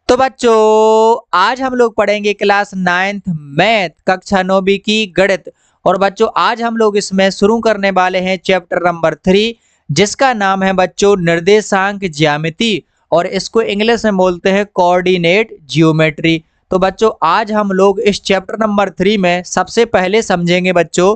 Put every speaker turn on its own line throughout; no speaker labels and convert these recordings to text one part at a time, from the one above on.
तो बच्चों आज हम लोग पढ़ेंगे क्लास 9th मैथ कक्षा 9वीं की गणित। और बच्चों आज हम लोग इसमें शुरू करने वाले हैं चैप्टर नंबर 3 जिसका नाम है बच्चों निर्देशांक ज्यामिति और इसको इंग्लिश में बोलते हैं कोऑर्डिनेट जियोमेट्री। तो बच्चों आज हम लोग इस चैप्टर नंबर 3 में सबसे पहले समझेंगे बच्चों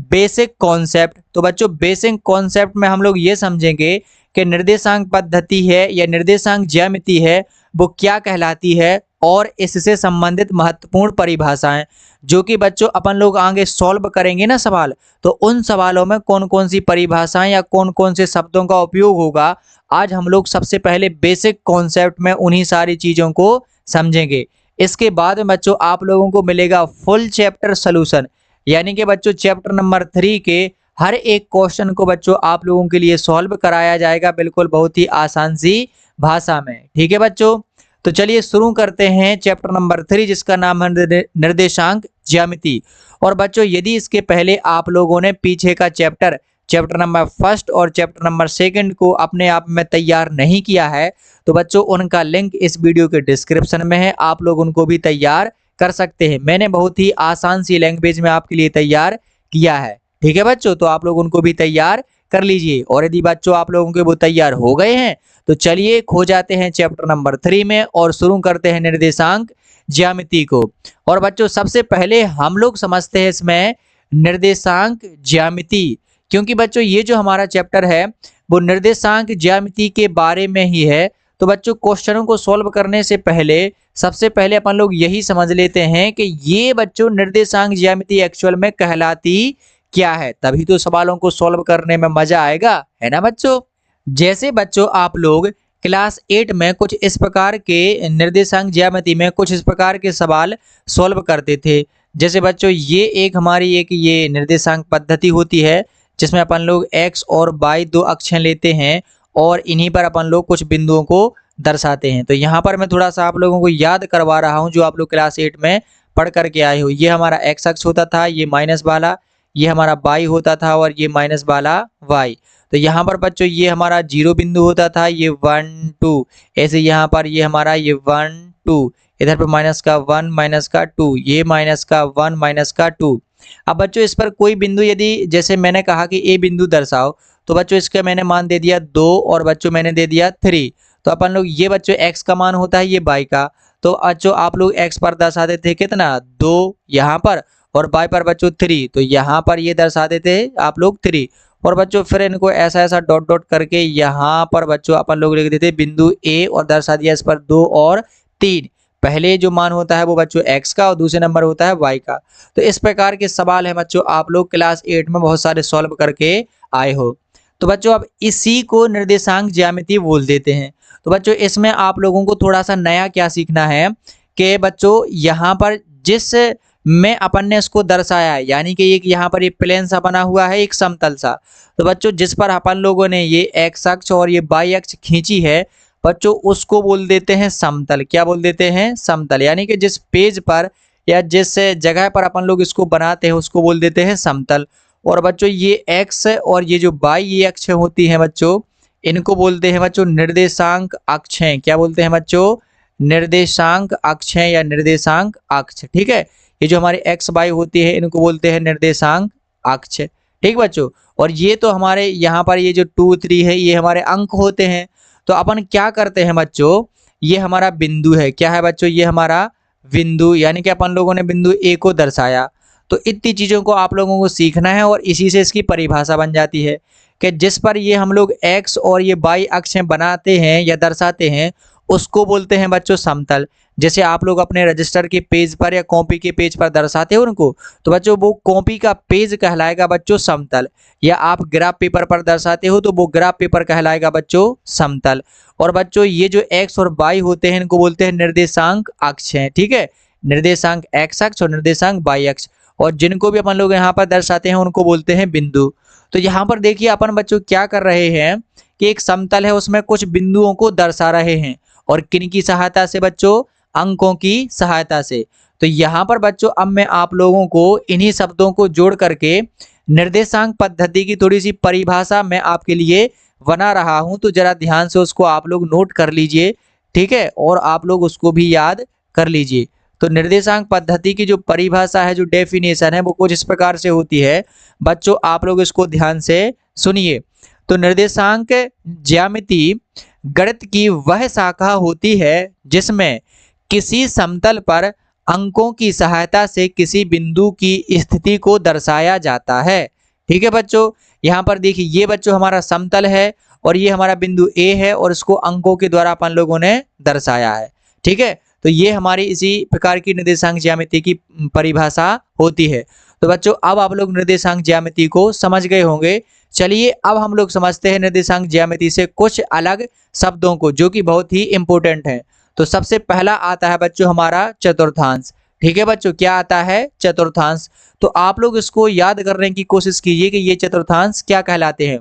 बेसिक कॉन्सेप्ट। तो बच्चों बेसिक कॉन्सेप्ट में हम लोग ये समझेंगे कि निर्देशांक पद्धति है या निर्देशांक ज्यामिति है वो क्या कहलाती है और इससे संबंधित महत्वपूर्ण परिभाषाएं जो कि बच्चों अपन लोग आगे सॉल्व करेंगे ना सवाल, तो उन सवालों में कौन कौन सी परिभाषाएं या कौन कौन से शब्दों का उपयोग होगा आज हम लोग सबसे पहले बेसिक कॉन्सेप्ट में उन्हीं सारी चीजों को समझेंगे। इसके बाद में बच्चों आप लोगों को मिलेगा फुल चैप्टर सोल्यूशन, यानी कि बच्चों चैप्टर नंबर 3 के हर एक क्वेश्चन को बच्चों आप लोगों के लिए सॉल्व कराया जाएगा बिल्कुल बहुत ही आसान सी भाषा में। ठीक है बच्चों, तो चलिए शुरू करते हैं चैप्टर नंबर 3 जिसका नाम है निर्देशांक ज्यामिति। और बच्चों यदि इसके पहले आप लोगों ने पीछे का चैप्टर चैप्टर नंबर 1 और चैप्टर नंबर 2 को अपने आप में तैयार नहीं किया है तो बच्चों उनका लिंक इस वीडियो के डिस्क्रिप्शन में है, आप लोग उनको भी तैयार कर सकते हैं। मैंने बहुत ही आसान सी लैंग्वेज में आपके लिए तैयार किया है। ठीक है बच्चों, तो आप लोग उनको भी तैयार कर लीजिए। और यदि बच्चों आप लोगों के वो तैयार हो गए हैं तो चलिए खो जाते हैं चैप्टर नंबर 3 में और शुरू करते हैं निर्देशांक ज्यामिति को। और बच्चों सबसे पहले हम लोग समझते हैं इसमें निर्देशांक ज्यामिति, क्योंकि बच्चों ये जो हमारा चैप्टर है वो निर्देशांक ज्यामिति के बारे में ही है। तो बच्चों क्वेश्चनों को सॉल्व करने से पहले सबसे पहले अपन लोग यही समझ लेते हैं कि ये बच्चों निर्देशांक ज्यामिति एक्चुअल में कहलाती क्या है, तभी तो सवालों को सॉल्व करने में मजा आएगा, है ना बच्चों। जैसे बच्चों आप लोग क्लास 8 में कुछ इस प्रकार के निर्देशांक ज्यामिति में कुछ इस प्रकार के सवाल सॉल्व करते थे। जैसे बच्चों ये एक हमारी ये निर्देशांक पद्धति होती है जिसमें अपन लोग x और y दो अक्षें लेते हैं और इन्हीं पर अपन लोग कुछ बिंदुओं को दर्शाते हैं। तो यहाँ पर मैं थोड़ा सा आप लोगों को याद करवा रहा हूँ जो आप लोग क्लास 8 में पढ़ करके आए हो। ये हमारा x अक्ष होता था, ये माइनस वाला, ये हमारा y होता था और ये माइनस वाला y। तो यहाँ पर बच्चों ये हमारा 0 बिंदु होता था, ये 1 2, ऐसे यहाँ पर ये हमारा ये 1 2, इधर पर माइनस का 1 माइनस का 2, ये माइनस का 1 माइनस का 2। अब बच्चों इस पर कोई बिंदु यदि जैसे मैंने कहा कि ए बिंदु दर्शाओ तो बच्चों इसका मैंने मान दे दिया 2 और बच्चों मैंने दे दिया 3। तो अपन लोग ये बच्चों x का मान होता है ये y का, तो बच्चों आप लोग x पर दर्शा देते कितना 2 यहाँ पर और y पर बच्चों 3, तो यहाँ पर ये दर्शा देते आप लोग 3। और बच्चों फिर इनको ऐसा ऐसा डॉट डॉट करके यहाँ पर बच्चों अपन लोग लिख देते बिंदु A और दर्शा दिया इस पर 2 और 3। पहले जो मान होता है वो बच्चों x का और दूसरे नंबर होता है y का। तो इस प्रकार के सवाल है बच्चों आप लोग क्लास 8 में बहुत सारे सॉल्व करके आए हो। तो बच्चों अब इसी को निर्देशांक ज्यामिति बोल देते हैं। तो बच्चों इसमें आप लोगों को थोड़ा सा नया क्या सीखना है कि बच्चों यहाँ पर जिस में अपन ने इसको दर्शाया है, यानी कि एक यहाँ पर ये प्लेन सा बना हुआ है एक समतल सा, तो बच्चों जिस पर अपन लोगों ने ये x अक्ष और ये y अक्ष खींची है बच्चों उसको बोल देते हैं समतल। क्या बोल देते हैं? समतल। यानी कि जिस पेज पर या जिस जगह पर अपन लोग इसको बनाते हैं उसको बोल देते हैं समतल। और बच्चों ये x और ये जो y ये अक्ष होती हैं बच्चों इनको बोलते हैं बच्चों निर्देशांक अक्षें। क्या बोलते हैं बच्चों? निर्देशांक अक्षें या निर्देशांक अक्ष। ठीक है, ये जो हमारी x y होती है इनको बोलते हैं निर्देशांक अक्ष। ठीक बच्चों, और ये तो हमारे यहाँ पर ये जो 2 3 है ये हमारे अंक होते हैं। तो अपन क्या करते हैं बच्चों, ये हमारा बिंदु है। क्या है बच्चों? ये हमारा बिंदु, यानी कि अपन लोगों ने बिंदु ए को दर्शाया। तो इतनी चीजों को आप लोगों को सीखना है और इसी से इसकी परिभाषा बन जाती है कि जिस पर ये हम लोग x और ये y अक्षें बनाते हैं या दर्शाते हैं उसको बोलते हैं बच्चों समतल। जैसे आप लोग अपने रजिस्टर के पेज पर या कॉपी के पेज पर दर्शाते हो उनको, तो बच्चों वो कॉपी का पेज कहलाएगा बच्चों समतल। या आप ग्राफ पेपर पर दर्शाते हो तो वो ग्राफ पेपर कहलाएगा बच्चों समतल। और बच्चों ये जो x और y होते हैं इनको बोलते हैं निर्देशांक अक्ष हैं। ठीक है, निर्देशांक x अक्ष और निर्देशांक y अक्ष, और जिनको भी अपन लोग यहाँ पर दर्शाते हैं उनको बोलते हैं बिंदु। तो यहाँ पर देखिए अपन बच्चों क्या कर रहे हैं कि एक समतल है उसमें कुछ बिंदुओं को दर्शा रहे हैं, और किन की सहायता से बच्चों? अंकों की सहायता से। तो यहाँ पर बच्चों अब मैं आप लोगों को इन्हीं शब्दों को जोड़ करके निर्देशांक पद्धति की थोड़ी सी परिभाषा मैं आपके लिए बना रहा हूं, तो जरा ध्यान से उसको आप लोग नोट कर लीजिए ठीक है, और आप लोग उसको भी याद कर लीजिए। तो निर्देशांक पद्धति की जो परिभाषा है, जो डेफिनेशन है, वो कुछ इस प्रकार से होती है। बच्चों आप लोग इसको ध्यान से सुनिए। तो निर्देशांक ज्यामिति गणित की वह शाखा होती है जिसमें किसी समतल पर अंकों की सहायता से किसी बिंदु की स्थिति को दर्शाया जाता है। ठीक है बच्चों, यहाँ पर देखिए ये बच्चों हमारा समतल है और ये हमारा बिंदु ए है और इसको अंकों के द्वारा अपन लोगों ने दर्शाया है। ठीक है, तो ये हमारी इसी प्रकार की निर्देशांक ज्यामिति की परिभाषा होती है। तो बच्चों अब आप लोग निर्देशांक ज्यामिति को समझ गए होंगे। चलिए अब हम लोग समझते हैं निर्देशांक ज्यामिति से कुछ अलग शब्दों को जो कि बहुत ही इंपॉर्टेंट है। तो सबसे पहला आता है बच्चों हमारा चतुर्थांश। ठीक है बच्चों, क्या आता है? चतुर्थांश। तो आप लोग इसको याद करने की कोशिश कीजिए कि ये चतुर्थांश क्या कहलाते हैं।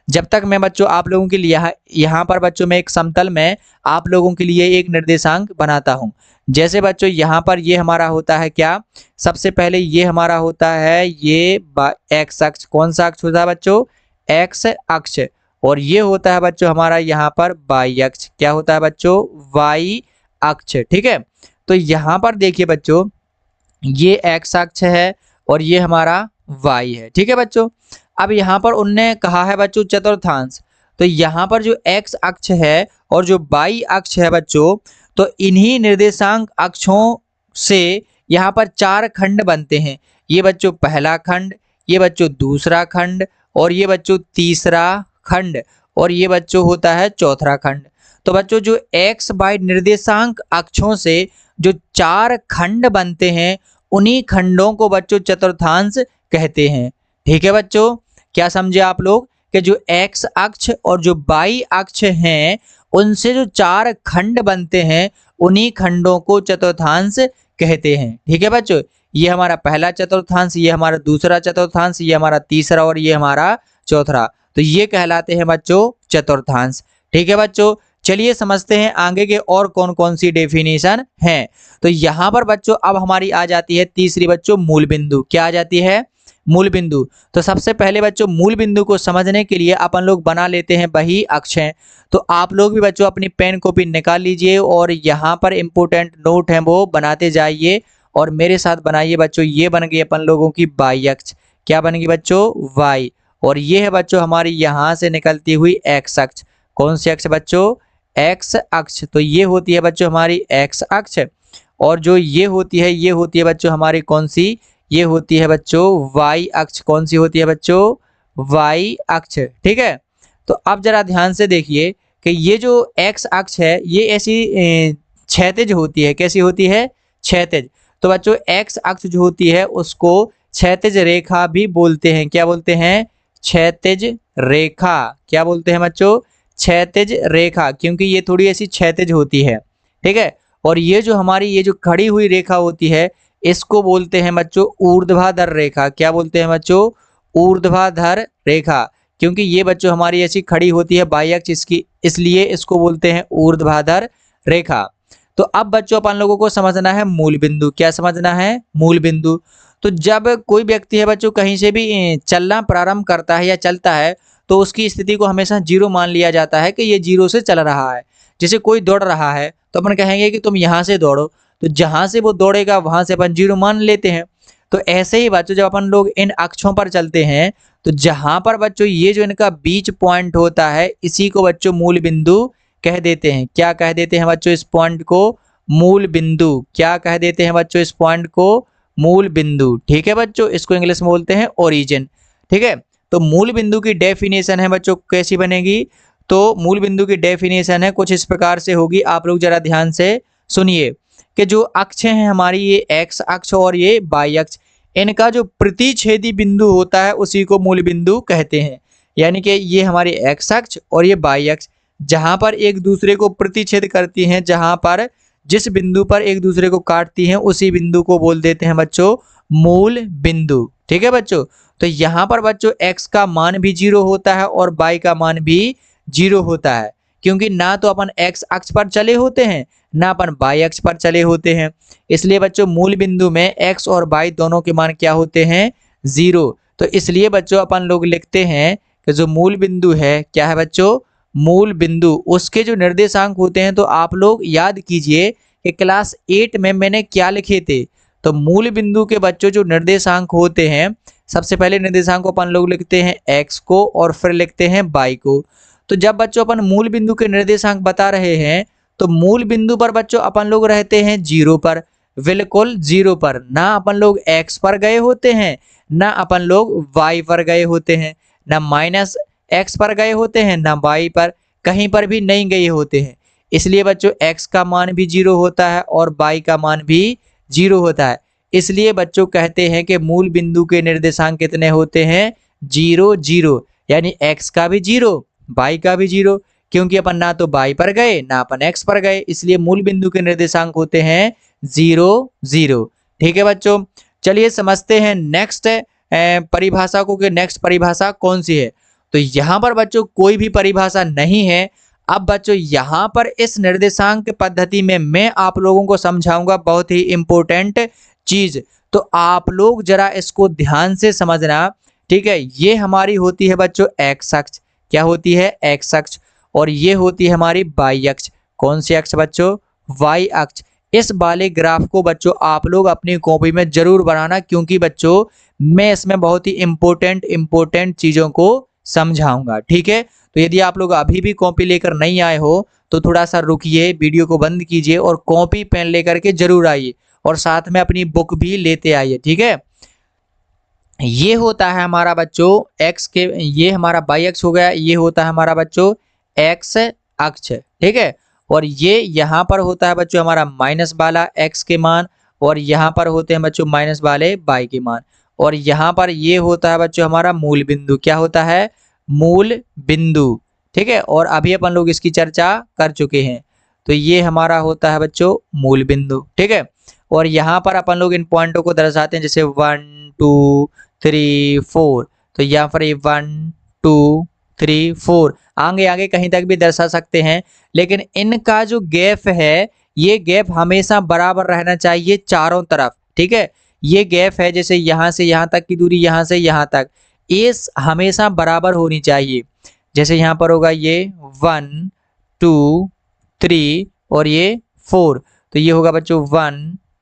जब तक मैं बच्चों आप लोगों के लिए यहाँ पर बच्चों में एक समतल में आप लोगों के लिए एक निर्देशांक बनाता हूँ। जैसे बच्चों यहाँ पर ये हमारा होता है क्या, सबसे पहले ये हमारा होता है ये एक्स अक्ष। कौन सा अक्ष होता है बच्चों? एक्स अक्ष। और ये होता है बच्चों हमारा यहाँ पर वाई अक्ष। क्या होता है बच्चों? वाई अक्ष। ठीक है, तो यहाँ पर देखिए बच्चों ये एक्स अक्ष है और ये हमारा वाई है। ठीक है बच्चों, अब यहाँ पर उनने कहा है बच्चों चतुर्थांश। तो यहाँ पर जो एक्स अक्ष है और जो वाई अक्ष है बच्चों, तो इन्हीं निर्देशांक अक्षों से यहाँ पर चार खंड बनते हैं। ये बच्चों पहला खंड, ये बच्चों दूसरा खंड, और ये बच्चों तीसरा खंड, और ये बच्चों होता है चौथा खंड। तो बच्चों जो एक्स वाई निर्देशांक अक्षों से जो चार खंड बनते हैं उन्हीं खंडों को बच्चों चतुर्थांश कहते हैं। ठीक है बच्चों, क्या समझे आप लोग कि जो एक्स अक्ष और जो वाई अक्ष हैं उनसे जो चार खंड बनते हैं उन्हीं खंडों को चतुर्थांश कहते हैं। ठीक है बच्चों, ये हमारा पहला चतुर्थांश, ये हमारा दूसरा चतुर्थांश, ये हमारा तीसरा और ये हमारा चौथा। तो ये कहलाते हैं बच्चों चतुर्थांश। ठीक है बच्चों, चलिए समझते हैं आगे के और कौन कौन सी डेफिनेशन हैं। तो यहाँ पर बच्चों अब हमारी आ जाती है तीसरी बच्चों मूल बिंदु। क्या आ जाती है? मूल बिंदु। तो सबसे पहले बच्चों मूल बिंदु को समझने के लिए अपन लोग बना लेते हैं वही अक्षें। तो आप लोग भी बच्चों अपनी पेन कॉपी निकाल लीजिए और यहाँ पर इंपोर्टेंट नोट है वो बनाते जाइए और मेरे साथ बनाइए बच्चों। ये बन गई अपन लोगों की वाई अक्ष। क्या बन गई बच्चों? वाई। और ये है बच्चों हमारी यहाँ से निकलती हुई एक्स अक्ष। कौन सी अक्ष बच्चों? एक्स अक्ष। तो ये होती है बच्चों हमारी एक्स अक्ष, और जो ये होती है बच्चों हमारी कौन सी? ये होती है बच्चों वाई अक्ष। कौन सी होती है बच्चों? वाई अक्ष। ठीक है, तो अब जरा ध्यान से देखिए कि ये जो एक्स अक्ष है ये ऐसी क्षैतिज होती है। कैसी होती है? क्षैतिज। तो बच्चों एक्स अक्ष जो होती है उसको क्षैतिज रेखा भी बोलते हैं। क्या बोलते हैं? क्षैतिज रेखा। क्या बोलते हैं बच्चों? क्षैतिज रेखा, क्योंकि ये थोड़ी ऐसी क्षैतिज होती है। ठीक है, और ये जो हमारी ये जो खड़ी हुई रेखा होती है इसको बोलते हैं बच्चों ऊर्ध्वाधर रेखा। क्या बोलते हैं बच्चों? ऊर्ध्वाधर रेखा, क्योंकि ये बच्चों हमारी ऐसी खड़ी होती है बाई अक्ष इसकी, इसलिए इसको बोलते हैं ऊर्ध्वाधर रेखा। तो अब बच्चों अपन लोगों को समझना है मूल बिंदु। क्या समझना है? मूल बिंदु। तो जब कोई व्यक्ति है बच्चों कहीं से भी चलना प्रारंभ करता है या चलता है तो उसकी स्थिति को हमेशा जीरो मान लिया जाता है कि ये जीरो से चल रहा है। जैसे कोई दौड़ रहा है तो अपन कहेंगे कि तुम यहाँ से दौड़ो, तो जहां से वो दौड़ेगा वहां से अपन जीरो मान लेते हैं। तो ऐसे ही बच्चों जब अपन लोग इन अक्षों पर चलते हैं तो जहां पर बच्चों ये जो इनका बीच पॉइंट होता है इसी को बच्चों मूल बिंदु कह देते हैं। क्या कह देते हैं बच्चों इस पॉइंट को? मूल बिंदु। क्या कह देते हैं बच्चों इस पॉइंट को? मूल बिंदु। ठीक है बच्चों, इसको इंग्लिश में बोलते हैं ओरिजिन। ठीक है, तो मूल बिंदु की डेफिनेशन है बच्चों कैसी बनेगी? तो मूल बिंदु की डेफिनेशन है कुछ इस प्रकार से होगी, आप लोग जरा ध्यान से सुनिए कि जो अक्ष हैं हमारी ये एक्स अक्ष और ये वाई अक्ष, इनका जो प्रतिच्छेदी बिंदु होता है उसी को मूल बिंदु कहते हैं। यानी कि ये हमारी एक्स अक्ष और ये वाई अक्ष जहां पर एक दूसरे को प्रतिच्छेद करती हैं, जहां पर जिस बिंदु पर एक दूसरे को काटती हैं उसी बिंदु को बोल देते हैं बच्चों मूल बिंदु। ठीक है बच्चों, तो यहाँ पर बच्चों x का मान भी जीरो होता है और y का मान भी जीरो होता है, क्योंकि ना तो अपन x अक्ष पर चले होते हैं ना अपन y अक्ष पर चले होते हैं। इसलिए बच्चों मूल बिंदु में x और y दोनों के मान क्या होते हैं? जीरो। तो इसलिए बच्चों अपन लोग लिखते हैं कि जो मूल बिंदु है क्या है बच्चों? मूल बिंदु उसके जो निर्देशांक होते हैं, तो आप लोग याद कीजिए कि क्लास 8 में मैंने क्या लिखे थे। तो मूल बिंदु के बच्चों जो निर्देशांक होते हैं, सबसे पहले निर्देशांक को अपन लोग लिखते हैं x को और फिर लिखते हैं y को। तो जब बच्चों अपन मूल बिंदु के निर्देशांक बता रहे हैं, तो मूल बिंदु पर बच्चों अपन लोग रहते हैं 0 पर, बिल्कुल 0 पर। ना अपन लोग x पर गए होते हैं, ना अपन लोग y पर गए होते हैं, ना माइनस x पर गए होते हैं, ना y पर, कहीं पर भी नहीं गए होते हैं। इसलिए बच्चों x का मान भी 0 होता है और y का मान भी 0 होता है। इसलिए बच्चों कहते हैं कि मूल बिंदु के निर्देशांक कितने होते हैं, 0 0, यानी x का भी 0, y का भी 0, क्योंकि अपन ना तो y पर गए ना अपन x पर गए, इसलिए मूल बिंदु के निर्देशांक होते हैं 0 0। ठीक है बच्चों, चलिए समझते हैं नेक्स्ट परिभाषा को कि नेक्स्ट परिभाषा कौन सी है। तो यहाँ पर बच्चों कोई भी परिभाषा नहीं है। अब बच्चों यहाँ पर इस निर्देशांक पद्धति में मैं आप लोगों को समझाऊंगा बहुत ही इंपॉर्टेंट चीज, तो आप लोग जरा इसको ध्यान से समझना। ठीक है, ये हमारी होती है बच्चों एक्स अक्ष। क्या होती है, एक्स अक्ष। और ये होती है हमारी वाई अक्ष। कौन सी अक्ष बच्चों, वाई अक्ष। इस वाले ग्राफ को बच्चों आप लोग अपनी कॉपी में जरूर बनाना, क्योंकि बच्चों मैं इसमें बहुत ही इंपॉर्टेंट चीजों को समझाऊंगा। ठीक है, तो यदि आप लोग अभी भी कॉपी लेकर नहीं आए हो तो थोड़ा सा रुकिए, वीडियो को बंद कीजिए और कॉपी पेन लेकर के जरूर आइए और साथ में अपनी बुक भी लेते आइए। ठीक है, ये होता है हमारा बच्चों एक्स के, ये हमारा वाई अक्ष हो गया, ये होता है हमारा बच्चों एक्स अक्ष। ठीक है, और ये यहाँ पर होता है बच्चों हमारा माइनस वाला एक्स के मान, और यहाँ पर होते हैं बच्चों माइनस वाले वाई के मान, और यहाँ पर ये होता है बच्चों हमारा मूल बिंदु। क्या होता है, मूल बिंदु। ठीक है, और अभी अपन लोग इसकी चर्चा कर चुके हैं। तो ये हमारा होता है बच्चों मूल बिंदु। ठीक है, और यहाँ पर अपन लोग इन पॉइंटों को दर्शाते हैं, जैसे 1 2 3 4। तो यहाँ पर ये 1 2 3 4 आगे आगे कहीं तक भी दर्शा सकते हैं, लेकिन इनका जो गैप है, ये गैप हमेशा बराबर रहना चाहिए चारों तरफ। ठीक है, ये गैप है जैसे यहाँ से यहाँ तक की दूरी, यहाँ से यहाँ तक, ये हमेशा बराबर होनी चाहिए। जैसे यहाँ पर होगा ये 1 2 3 और ये 4, तो ये होगा बच्चों 1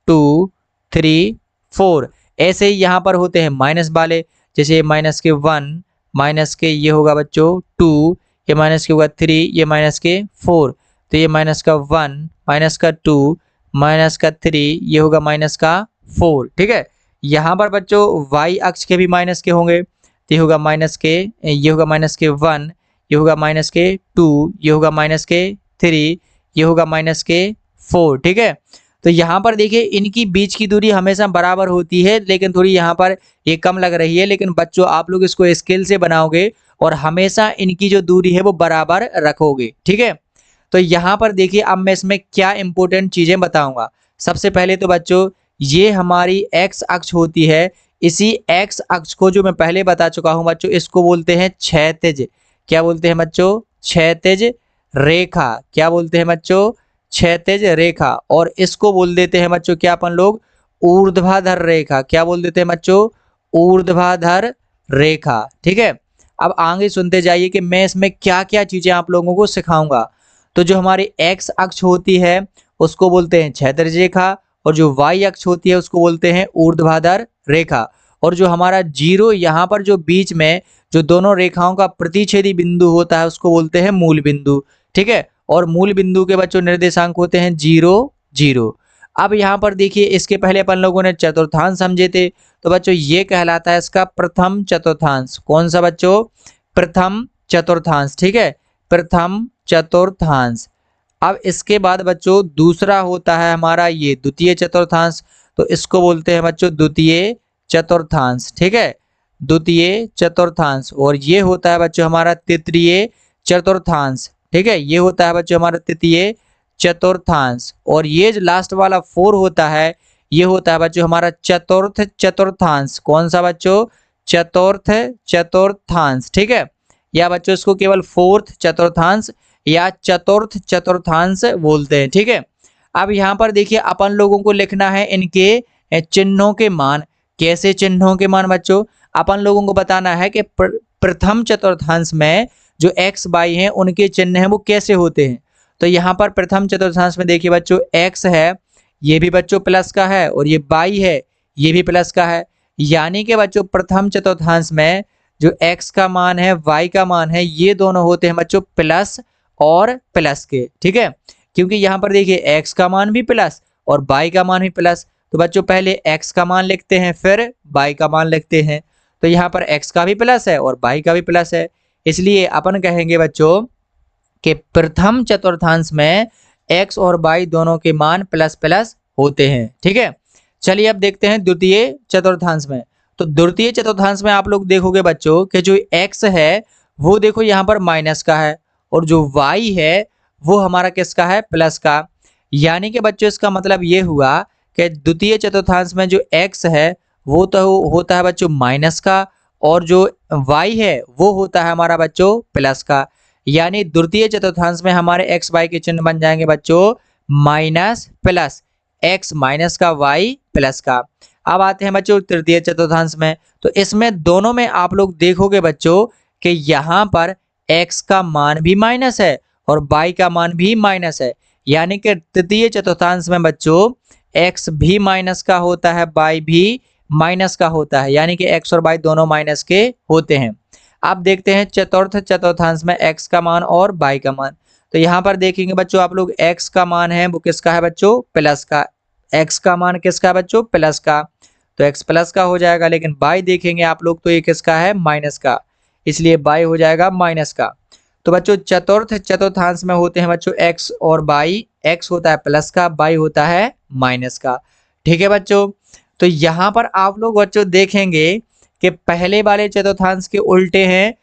2 3 4। ऐसे ही यहाँ पर होते हैं माइनस वाले, जैसे माइनस के 1, माइनस के ये होगा बच्चों 2, ये माइनस के होगा 3, ये माइनस के 4, तो ये माइनस का 1, माइनस का 2, माइनस का 3, ये होगा माइनस का 4। ठीक है, यहाँ पर बच्चों वाई अक्ष के भी माइनस के होंगे, तो ये होगा माइनस के, ये होगा माइनस के 1, ये होगा माइनस के 2, ये होगा माइनस के 3, ये होगा माइनस के 4। ठीक है, तो यहाँ पर देखिए इनकी बीच की दूरी हमेशा बराबर होती है, लेकिन थोड़ी यहाँ पर ये कम लग रही है, लेकिन बच्चों आप लोग इसको स्केल से बनाओगे और हमेशा इनकी जो दूरी है वो बराबर रखोगे। ठीक है, तो यहाँ पर देखिए अब मैं इसमें क्या इंपॉर्टेंट चीजें बताऊंगा। सबसे पहले तो बच्चों ये हमारी एक्स अक्ष होती है, इसी एक्स अक्ष को जो मैं पहले बता चुका हूँ बच्चों, इसको बोलते हैं क्षैतिज। क्या बोलते हैं बच्चों, क्षैतिज रेखा। क्या बोलते हैं बच्चों, क्षैतिज रेखा। और इसको बोल देते हैं बच्चों क्या अपन लोग, ऊर्ध्वाधर रेखा। क्या बोल देते हैं बच्चों, ऊर्ध्वाधर रेखा। ठीक है, अब आगे सुनते जाइए कि मैं इसमें क्या क्या चीजें आप लोगों को सिखाऊंगा। तो जो हमारी एक्स अक्ष होती है उसको बोलते हैं क्षैतिज रेखा, और जो वाई अक्ष होती है उसको बोलते हैं ऊर्ध्वाधर रेखा, और जो हमारा जीरो यहाँ पर जो बीच में जो दोनों रेखाओं का प्रतिच्छेदी बिंदु होता है उसको बोलते हैं मूल बिंदु। ठीक है, और मूल बिंदु के बच्चों निर्देशांक होते हैं 0 0। अब यहाँ पर देखिए इसके पहले अपन लोगों ने चतुर्थांश समझे थे, तो बच्चों ये कहलाता है इसका प्रथम चतुर्थांश। कौन सा बच्चों, प्रथम चतुर्थांश। ठीक है, प्रथम चतुर्थांश। अब इसके बाद बच्चों दूसरा होता है हमारा ये द्वितीय चतुर्थांश, तो इसको बोलते हैं बच्चों द्वितीय चतुर्थांश। ठीक है, द्वितीय चतुर्थांश। और ये होता है बच्चों हमारा तृतीय चतुर्थांश। ठीक है, ये होता है बच्चों हमारा तृतीय चतुर्थांश। और ये जो लास्ट वाला 4 होता है, ये होता है बच्चों हमारा चतुर्थ चतुर्थांश। कौन सा बच्चों, चतुर्थ चतुर्थांश। ठीक है, या बच्चों इसको केवल फोर्थ चतुर्थांश या चतुर्थ चतुर्थांश बोलते हैं। ठीक है, अब यहाँ पर देखिए अपन लोगों को लिखना है इनके चिन्हों के मान। कैसे चिन्हों के मान बच्चों, अपन लोगों को बताना है कि प्रथम चतुर्थांश में जो x y हैं उनके चिन्ह हैं वो कैसे होते हैं। तो यहाँ पर प्रथम चतुर्थांश में देखिए बच्चों x है, ये भी बच्चों प्लस का है, और ये y है, ये भी प्लस का है। यानी कि बच्चों प्रथम चतुर्थांश में जो x का मान है, y का मान है, ये दोनों होते हैं बच्चों प्लस और प्लस के। ठीक है, क्योंकि यहाँ पर देखिए x का मान भी प्लस और y का मान भी प्लस। तो बच्चों पहले x का मान लिखते हैं फिर y का मान लिखते हैं। तो यहाँ पर x का भी प्लस है और y का भी प्लस है, इसलिए अपन कहेंगे बच्चों कि प्रथम चतुर्थांश में x और y दोनों के मान प्लस प्लस होते हैं। ठीक है, चलिए अब देखते हैं द्वितीय चतुर्थांश में। तो द्वितीय चतुर्थांश में आप लोग देखोगे बच्चों कि जो x है वो देखो यहाँ पर माइनस का है, और जो y है वो हमारा किसका है, प्लस का। यानी कि बच्चों इसका मतलब ये हुआ कि द्वितीय चतुर्थांश में जो x है वो तो होता है बच्चों माइनस का, और जो y है वो होता है हमारा बच्चों प्लस का। यानी द्वितीय चतुर्थांश में हमारे x y के चिन्ह बन जाएंगे बच्चों माइनस प्लस, x माइनस का y प्लस का। अब आते हैं बच्चों तृतीय चतुर्थांश में। तो इसमें दोनों में आप लोग देखोगे बच्चों कि यहाँ पर x का मान भी माइनस है और y का मान भी माइनस है। यानी कि तृतीय चतुर्थांश में बच्चों x भी माइनस का होता है, y भी माइनस का होता है, यानी कि x और y दोनों माइनस के होते हैं। अब देखते हैं चतुर्थ चतुर्थांश में x का मान और y का मान। तो यहाँ पर देखेंगे बच्चों आप लोग x का मान है वो किसका है बच्चों, प्लस का। x का मान किसका है बच्चों, प्लस का, तो x प्लस का हो जाएगा। लेकिन y देखेंगे आप लोग तो ये किसका है, माइनस का, इसलिए y हो जाएगा माइनस का। तो बच्चों चतुर्थ चतुर्थांश में होते हैं बच्चों x और y, x होता है प्लस का, y होता है माइनस का। ठीक है बच्चों, तो यहाँ पर आप लोग बच्चों देखेंगे कि पहले वाले चतुर्थांश के उल्टे हैं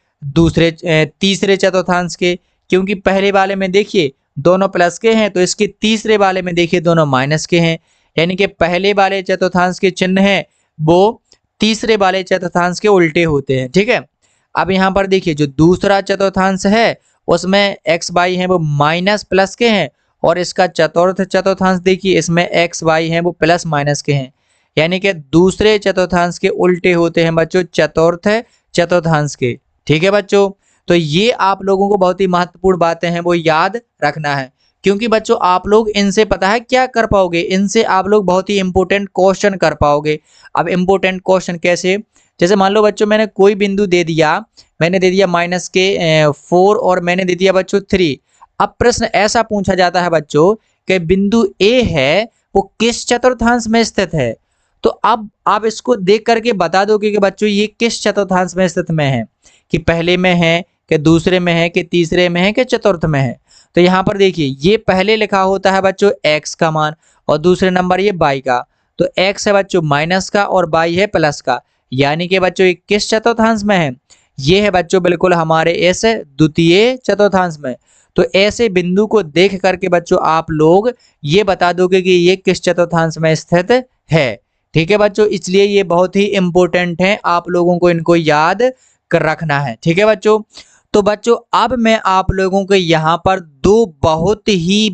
तीसरे चतुर्थांश के, क्योंकि पहले वाले में देखिए दोनों प्लस के हैं, तो इसके तीसरे वाले में देखिए दोनों माइनस के हैं। यानी कि पहले वाले चतुर्थांश के चिन्ह हैं वो तीसरे वाले चतुर्थांश के उल्टे होते हैं। ठीक है, अब यहाँ पर देखिए जो दूसरा चतुर्थांश है उसमें x y है वो माइनस प्लस के हैं, और इसका चतुर्थ चतुर्थांश देखिए इसमें x y है वो प्लस माइनस के हैं। यानी कि दूसरे चतुर्थांश के उल्टे होते हैं बच्चों चतुर्थ चतुर्थांश के। ठीक है बच्चों, तो ये आप लोगों को बहुत ही महत्वपूर्ण बातें हैं वो याद रखना है, क्योंकि बच्चों आप लोग इनसे पता है क्या कर पाओगे, इनसे आप लोग बहुत ही इंपॉर्टेंट क्वेश्चन कर पाओगे। अब इंपॉर्टेंट क्वेश्चन कैसे, जैसे मान लो बच्चों मैंने कोई बिंदु दे दिया, मैंने दे दिया माइनस के 4 और मैंने दे दिया बच्चों 3। अब प्रश्न ऐसा पूछा जाता है बच्चों कि बिंदु ए है वो किस चतुर्थांश में स्थित है। तो अब आप इसको देख करके बता दोगे कि बच्चों ये किस चतुर्थांश में स्थित में है, कि पहले में है कि दूसरे में है कि तीसरे में है कि चतुर्थ में है। तो यहाँ पर देखिए ये पहले लिखा होता है बच्चों x का मान, और दूसरे नंबर ये y का। तो x है बच्चों माइनस का और y है प्लस का, यानी कि बच्चों ये किस चतुर्थांश में है, ये है बच्चों बिल्कुल हमारे इस द्वितीय चतुर्थांश में। तो ऐसे बिंदु को देख करके बच्चों आप लोग ये बता दोगे कि ये किस चतुर्थांश में स्थित है। ठीक है बच्चों, इसलिए ये बहुत ही इंपॉर्टेंट है, आप लोगों को इनको याद कर रखना है। ठीक है बच्चों, तो बच्चों अब मैं आप लोगों को यहाँ पर दो बहुत ही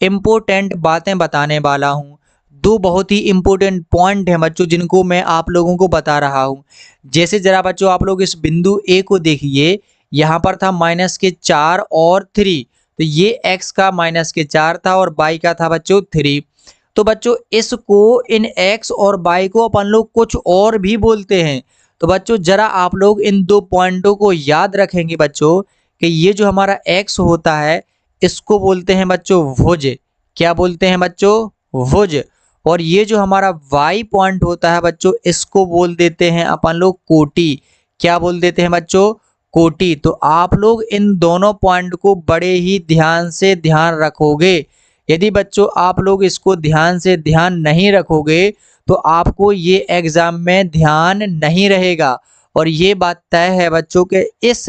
इम्पोर्टेंट बातें बताने वाला हूँ। दो बहुत ही इम्पोर्टेंट पॉइंट हैं बच्चों जिनको मैं आप लोगों को बता रहा हूँ। जैसे जरा बच्चों आप लोग इस बिंदु ए को देखिए, यहाँ पर था माइनस के 4 और 3, तो ये x का माइनस के 4 था और y का था बच्चों 3। तो बच्चों इसको इन x और y को अपन लोग कुछ और भी बोलते हैं। तो बच्चों जरा आप लोग इन दो पॉइंटों को याद रखेंगे बच्चों कि ये जो हमारा x होता है इसको बोलते हैं बच्चों भुज। क्या बोलते हैं बच्चों, भुज। और ये जो हमारा y पॉइंट होता है बच्चों इसको बोल देते हैं अपन लोग कोटि। क्या बोल देते हैं बच्चों, कोटि। तो आप लोग इन दोनों पॉइंट को बड़े ही ध्यान से ध्यान रखोगे। यदि बच्चों आप लोग इसको ध्यान से ध्यान नहीं रखोगे तो आपको ये एग्जाम में ध्यान नहीं रहेगा, और ये बात तय है बच्चों के इस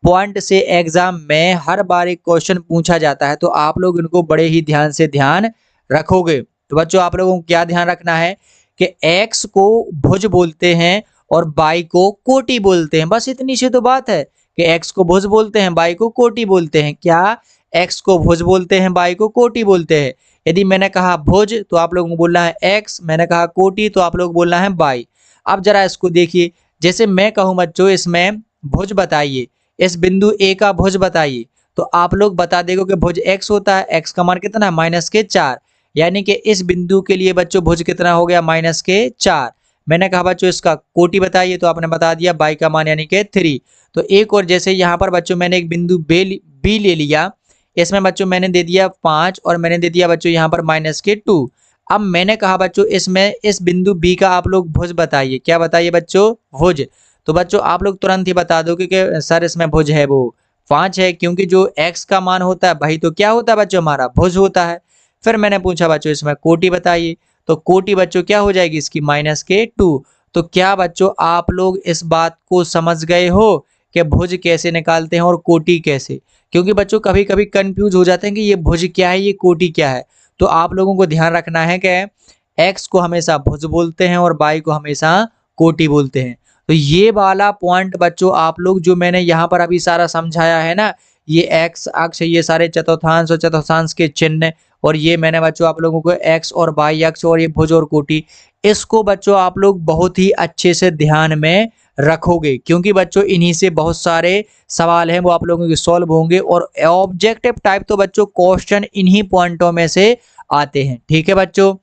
पॉइंट से एग्जाम में हर बार एक क्वेश्चन पूछा जाता है, तो आप लोग इनको बड़े ही ध्यान से ध्यान रखोगे। तो बच्चों आप लोगों को क्या ध्यान रखना है कि x को भुज बोलते हैं और y को कोटि बोलते हैं। बस इतनी सी तो बात है कि x को भुज बोलते हैं, y को कोटि बोलते हैं। क्या, x को भुज बोलते हैं, y को कोटि बोलते हैं। यदि मैंने कहा भुज तो आप लोगों को बोलना है x, मैंने कहा कोटि तो आप लोग बोलना है y। अब जरा इसको देखिए, जैसे मैं कहूँ बच्चों इसमें भुज बताइए, इस बिंदु ए का भुज बताइए। तो आप लोग बता देगा कि भुज x होता है, x का मान कितना है -4, यानी कि इस बिंदु के लिए बच्चों भुज कितना हो गया -4। मैंने कहा बच्चों इसका कोटि बताइए, तो आपने बता दिया y का मान यानी कि 3। तो एक और जैसे यहाँ पर बच्चों मैंने एक बिंदु बी ले लिया, इसमें बच्चों मैंने दे दिया 5 और मैंने दे दिया बच्चों यहाँ पर -2। अब मैंने कहा बच्चों इसमें इस बिंदु बी का आप लोग भुज बताइए। क्या बताइए बच्चों? भुज। तो बच्चों आप लोग तुरंत ही बता दो कि सर इसमें भुज है वो 5 है, क्योंकि जो x का मान होता है वही तो क्या होता है बच्चों हमारा भुज होता है। फिर मैंने पूछा बच्चों इसमें कोटि बताइए, तो कोटि बच्चों क्या हो जाएगी इसकी -2। तो क्या बच्चों आप लोग इस बात को समझ गए हो कि भुज कैसे निकालते हैं और कोटि कैसे? क्योंकि बच्चों कभी कभी कंफ्यूज हो जाते हैं कि ये भुज क्या है, ये कोटि क्या है। तो आप लोगों को ध्यान रखना है कि x को हमेशा भुज बोलते हैं और y को हमेशा कोटि बोलते हैं। तो ये वाला पॉइंट बच्चों आप लोग जो मैंने यहाँ पर अभी सारा समझाया है ना, ये x अक्ष, ये सारे चतुर्थांश और चतुर्थांश के चिन्ह, और ये मैंने बच्चों आप लोगों को x और y अक्ष और ये भुज और कोटि, इसको बच्चों आप लोग बहुत ही अच्छे से ध्यान में रखोगे, क्योंकि बच्चों इन्हीं से बहुत सारे सवाल हैं वो आप लोगों के सॉल्व होंगे। और ऑब्जेक्टिव टाइप तो बच्चों क्वेश्चन इन्हीं पॉइंटों में से आते हैं। ठीक है बच्चों,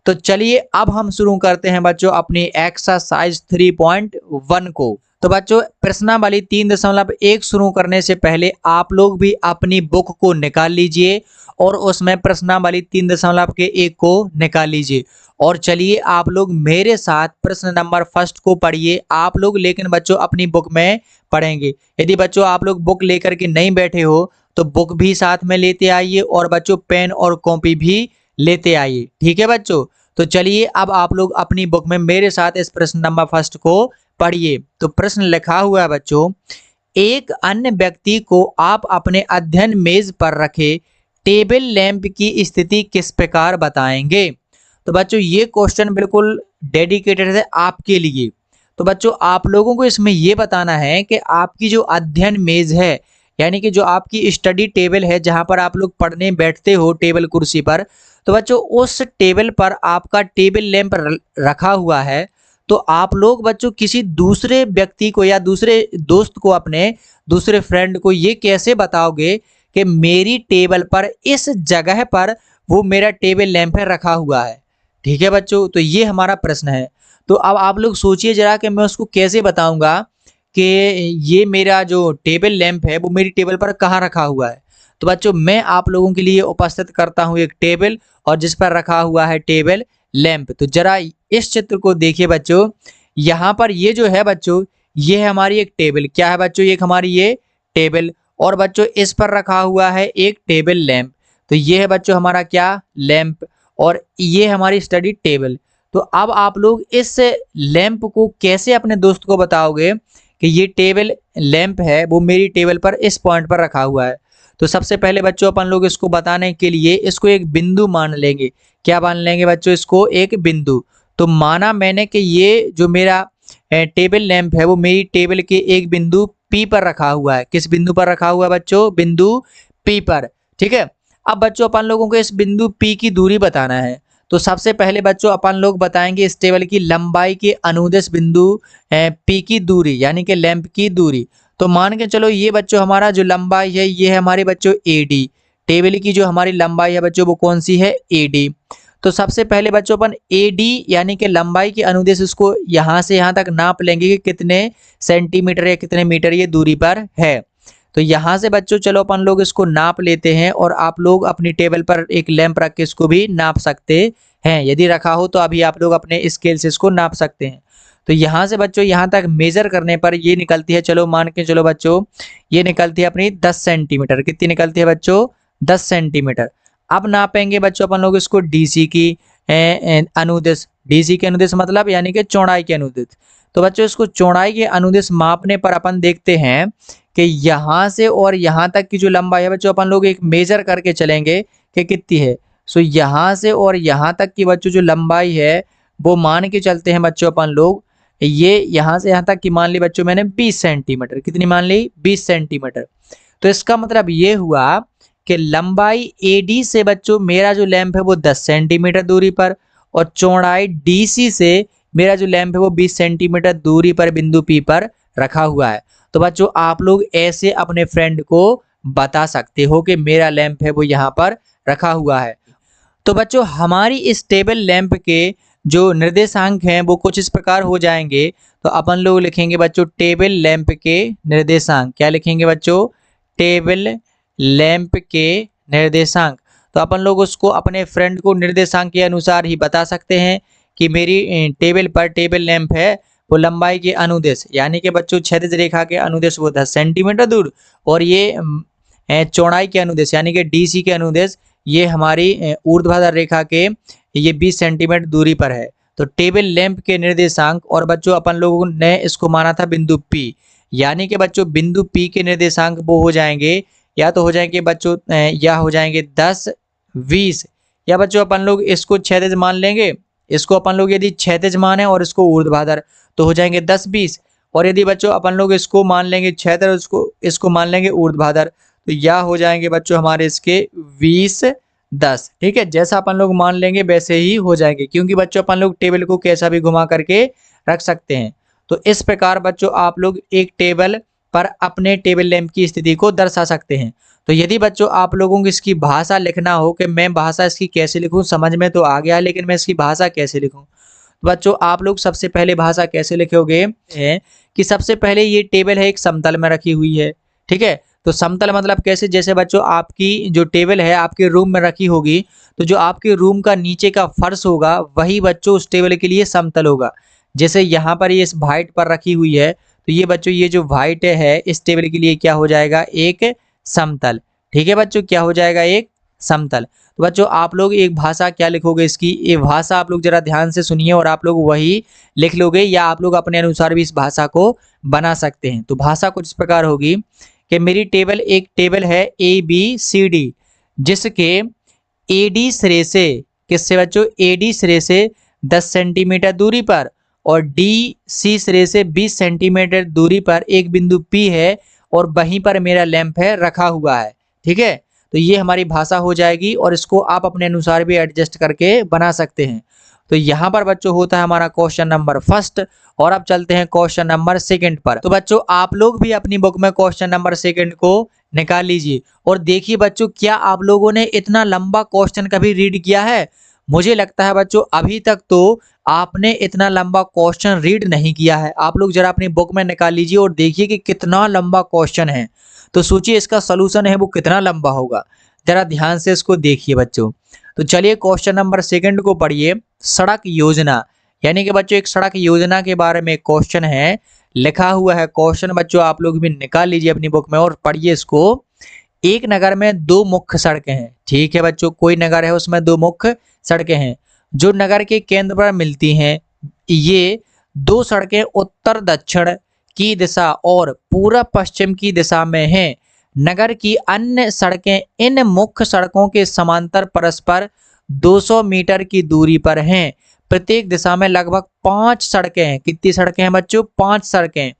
तो चलिए अब हम शुरू करते हैं बच्चों अपनी एक्सरसाइज 3.1 को। तो बच्चों प्रश्नावली 3.1 शुरू करने से पहले आप लोग भी अपनी बुक को निकाल लीजिए और उसमें प्रश्नावली 3.1 को निकाल लीजिए। और चलिए आप लोग मेरे साथ प्रश्न नंबर फर्स्ट को पढ़िए आप लोग, लेकिन बच्चों अपनी बुक में पढ़ेंगे। यदि बच्चों आप लोग बुक लेकर के नहीं बैठे हो तो बुक भी साथ में लेते आइए और बच्चों पेन और कॉपी भी लेते आइए। ठीक है बच्चों, तो चलिए अब आप लोग अपनी बुक में मेरे साथ इस प्रश्न नंबर फर्स्ट को पढ़िए। तो प्रश्न लिखा हुआ है बच्चों, एक अन्य व्यक्ति को आप अपने अध्ययन मेज पर रखे टेबल लैंप की स्थिति किस प्रकार बताएंगे? तो बच्चों ये क्वेश्चन बिल्कुल डेडिकेटेड है आपके लिए। तो बच्चों आप लोगों को इसमें ये बताना है कि आपकी जो अध्ययन मेज है, यानी कि जो आपकी स्टडी टेबल है जहां पर आप लोग पढ़ने बैठते हो टेबल कुर्सी पर, तो बच्चों उस टेबल पर आपका टेबल लैंप रखा हुआ है। तो आप लोग बच्चों किसी दूसरे व्यक्ति को या दूसरे दोस्त को, अपने दूसरे फ्रेंड को ये कैसे बताओगे कि मेरी टेबल पर इस जगह पर वो मेरा टेबल लैंप रखा हुआ है? ठीक है बच्चों, तो ये हमारा प्रश्न है। तो अब आप लोग सोचिए जरा कि मैं उसको कैसे बताऊंगा कि ये मेरा जो टेबल लैंप है वो मेरी टेबल पर कहाँ रखा हुआ है। तो बच्चों मैं आप लोगों के लिए उपस्थित करता हूँ एक टेबल और जिस पर रखा हुआ है टेबल लैंप। तो जरा इस चित्र को देखिए बच्चों, यहाँ पर ये जो है बच्चों ये है हमारी एक टेबल। क्या है बच्चों? ये हमारी ये टेबल, और बच्चों इस पर रखा हुआ है एक टेबल लैंप। तो ये है बच्चों हमारा क्या लैंप, और ये हमारी स्टडी टेबल। तो अब आप लोग इस लैंप को कैसे अपने दोस्त को बताओगे कि ये टेबल लैंप है वो मेरी टेबल पर इस पॉइंट पर रखा हुआ है? तो सबसे पहले बच्चों अपन लोग इसको बताने के लिए इसको एक बिंदु मान लेंगे। क्या मान लेंगे बच्चों? इसको एक बिंदु। तो माना मैंने कि ये जो मेरा टेबल लैंप है वो मेरी टेबल के एक बिंदु P पर रखा हुआ है। किस बिंदु पर रखा हुआ है बच्चों? बिंदु P पर। ठीक है, अब बच्चों अपन लोगों को इस बिंदु P की दूरी बताना है। तो सबसे पहले बच्चों अपन लोग बताएंगे इस टेबल की लंबाई के अनुदिश बिंदु P की दूरी, यानी कि लैंप की दूरी। तो मान के चलो ये बच्चों हमारा जो लंबाई है ये है हमारे बच्चों AD। टेबल की जो हमारी लंबाई है बच्चों वो कौन सी है? AD। तो सबसे पहले बच्चों अपन AD यानी कि लंबाई के अनुदेश उसको यहाँ से यहाँ तक नाप लेंगे कि कितने सेंटीमीटर या कितने मीटर ये दूरी पर है। तो यहाँ से बच्चों चलो अपन लोग इसको नाप लेते हैं, और आप लोग अपनी टेबल पर एक लैंप रख के इसको भी नाप सकते हैं। यदि रखा हो तो अभी आप लोग अपने स्केल से इसको नाप सकते हैं। तो यहाँ से बच्चों यहाँ तक मेजर करने पर ये निकलती है, चलो मान के चलो बच्चों ये निकलती है अपनी 10 सेंटीमीटर। कितनी निकलती है बच्चों? 10 सेंटीमीटर। अब नापेंगे बच्चों अपन लोग इसको DC की अनुदिश। DC के अनुदिश मतलब यानी कि चौड़ाई के अनुदिश। तो बच्चों इसको चौड़ाई के अनुदिश मापने पर अपन देखते हैं कि यहाँ से और यहाँ तक की जो लंबाई है बच्चों अपन लोग एक मेजर करके चलेंगे कि कितनी है। सो यहाँ से और यहाँ तक की बच्चों जो लंबाई है वो मान के चलते हैं बच्चों अपन लोग, ये यहाँ से यहाँ तक की मान ली बच्चों मैंने 20 सेंटीमीटर। कितनी मान ली? 20 सेंटीमीटर। तो इसका मतलब ये हुआ कि लंबाई AD से बच्चों मेरा जो लैंप है वो 10 सेंटीमीटर दूरी पर, और चौड़ाई DC से मेरा जो लैंप है वो 20 सेंटीमीटर दूरी पर बिंदु P पर रखा हुआ है। तो बच्चों आप लोग ऐसे अपने फ्रेंड को बता सकते हो कि मेरा लैंप है वो यहाँ पर रखा हुआ है। तो बच्चों हमारी इस टेबल लैंप के जो निर्देशांक हैं वो कुछ इस प्रकार हो जाएंगे। तो अपन लोग लिखेंगे बच्चों टेबल लैंप के निर्देशांक। क्या लिखेंगे बच्चों? टेबल लैंप के निर्देशांक। तो अपन लोग उसको अपने फ्रेंड को निर्देशांक के अनुसार ही बता सकते हैं कि मेरी टेबल पर टेबल लैंप है वो लंबाई के अनुदेश यानी कि बच्चों क्षैतिज रेखा के अनुदेश वो 10 सेंटीमीटर दूर, और ये चौड़ाई के अनुदेश यानी कि डीसी के अनुदेश ये हमारी ऊर्ध्वाधर रेखा के ये 20 सेंटीमीटर दूरी पर है। तो टेबल लैंप के निर्देशांक, और बच्चों अपन लोगों ने इसको माना था बिंदु P, यानी कि बच्चों बिंदु P के निर्देशांक वो हो जाएंगे या तो हो जाएंगे बच्चों या हो जाएंगे 10, 20, या बच्चों अपन लोग इसको क्षैतिज मान लेंगे। इसको अपन लोग यदि क्षैतिज मान है और इसको ऊर्ध्वाधर तो हो जाएंगे 10, 20, और यदि बच्चों अपन लोग इसको मान लेंगे क्षैतिज, इसको मान लेंगे ऊर्ध्वाधर, तो या हो जाएंगे बच्चों हमारे इसके 20, 10। ठीक है, जैसा अपन लोग मान लेंगे वैसे ही हो जाएंगे, क्योंकि बच्चों अपन लोग टेबल को कैसा भी घुमा करके रख सकते हैं। तो इस प्रकार बच्चों आप लोग एक टेबल पर अपने टेबल लैंप की स्थिति को दर्शा सकते हैं। तो यदि बच्चों आप लोगों को इसकी भाषा लिखना हो कि मैं भाषा इसकी कैसे लिखूं, समझ में तो आ गया, लेकिन मैं इसकी भाषा कैसे लिखूं, तो बच्चों आप लोग सबसे पहले भाषा कैसे लिखोगे है कि सबसे पहले ये टेबल है एक समतल में रखी हुई है। ठीक है, तो समतल मतलब कैसे? जैसे बच्चों आपकी जो टेबल है आपके रूम में रखी होगी, तो जो आपके रूम का नीचे का फर्श होगा वही बच्चों उस टेबल के लिए समतल होगा। जैसे यहाँ पर ये इस वाइट पर रखी हुई है, तो ये बच्चों ये जो वाइट है इस टेबल के लिए क्या हो जाएगा? एक समतल। ठीक है बच्चों, क्या हो जाएगा? एक समतल। तो बच्चों आप लोग एक भाषा क्या लिखोगे इसकी? ये भाषा आप लोग जरा ध्यान से सुनिए और आप लोग वही लिख लोगे, या आप लोग अपने अनुसार भी इस भाषा को बना सकते हैं। तो भाषा कुछ इस प्रकार होगी कि मेरी टेबल एक टेबल है ABCD, जिसके AD सिरे से, किससे बच्चों? AD सिरे से 10 सेंटीमीटर दूरी पर और DC सिरे से 20 सेंटीमीटर दूरी पर एक बिंदु P है, और वहीं पर मेरा लैंप है रखा हुआ है। ठीक है, तो ये हमारी भाषा हो जाएगी, और इसको आप अपने अनुसार भी एडजस्ट करके बना सकते हैं। तो यहाँ पर बच्चों होता है हमारा क्वेश्चन नंबर फर्स्ट, और अब चलते हैं क्वेश्चन नंबर सेकंड पर। तो बच्चों आप लोग भी अपनी बुक में क्वेश्चन नंबर सेकंड को निकाल लीजिए और देखिए बच्चों क्या आप लोगों ने इतना लंबा क्वेश्चन कभी रीड किया है? मुझे लगता है बच्चों अभी तक तो आपने इतना लंबा क्वेश्चन रीड नहीं किया है। आप लोग जरा अपनी बुक में निकाल लीजिए और देखिए कि कितना लंबा क्वेश्चन है, तो सोचिए इसका सलूशन है वो कितना लंबा होगा। जरा ध्यान से इसको देखिए बच्चों। तो चलिए क्वेश्चन नंबर सेकंड को पढ़िए। सड़क योजना, यानी कि बच्चों एक सड़क योजना के बारे में क्वेश्चन है, लिखा हुआ है क्वेश्चन। बच्चों आप लोग भी निकाल लीजिए अपनी बुक में और पढ़िए इसको। एक नगर में दो मुख्य सड़कें हैं। ठीक है बच्चों, कोई नगर है उसमें दो मुख्य सड़कें हैं जो नगर के केंद्र पर मिलती हैं। ये दो सड़कें उत्तर दक्षिण की दिशा और पूर्व पश्चिम की दिशा में हैं। नगर की अन्य सड़कें इन मुख्य सड़कों के समांतर परस्पर 200 मीटर की दूरी पर हैं। प्रत्येक दिशा में लगभग 5 सड़कें हैं। कितनी सड़कें हैं बच्चों? 5 सड़कें।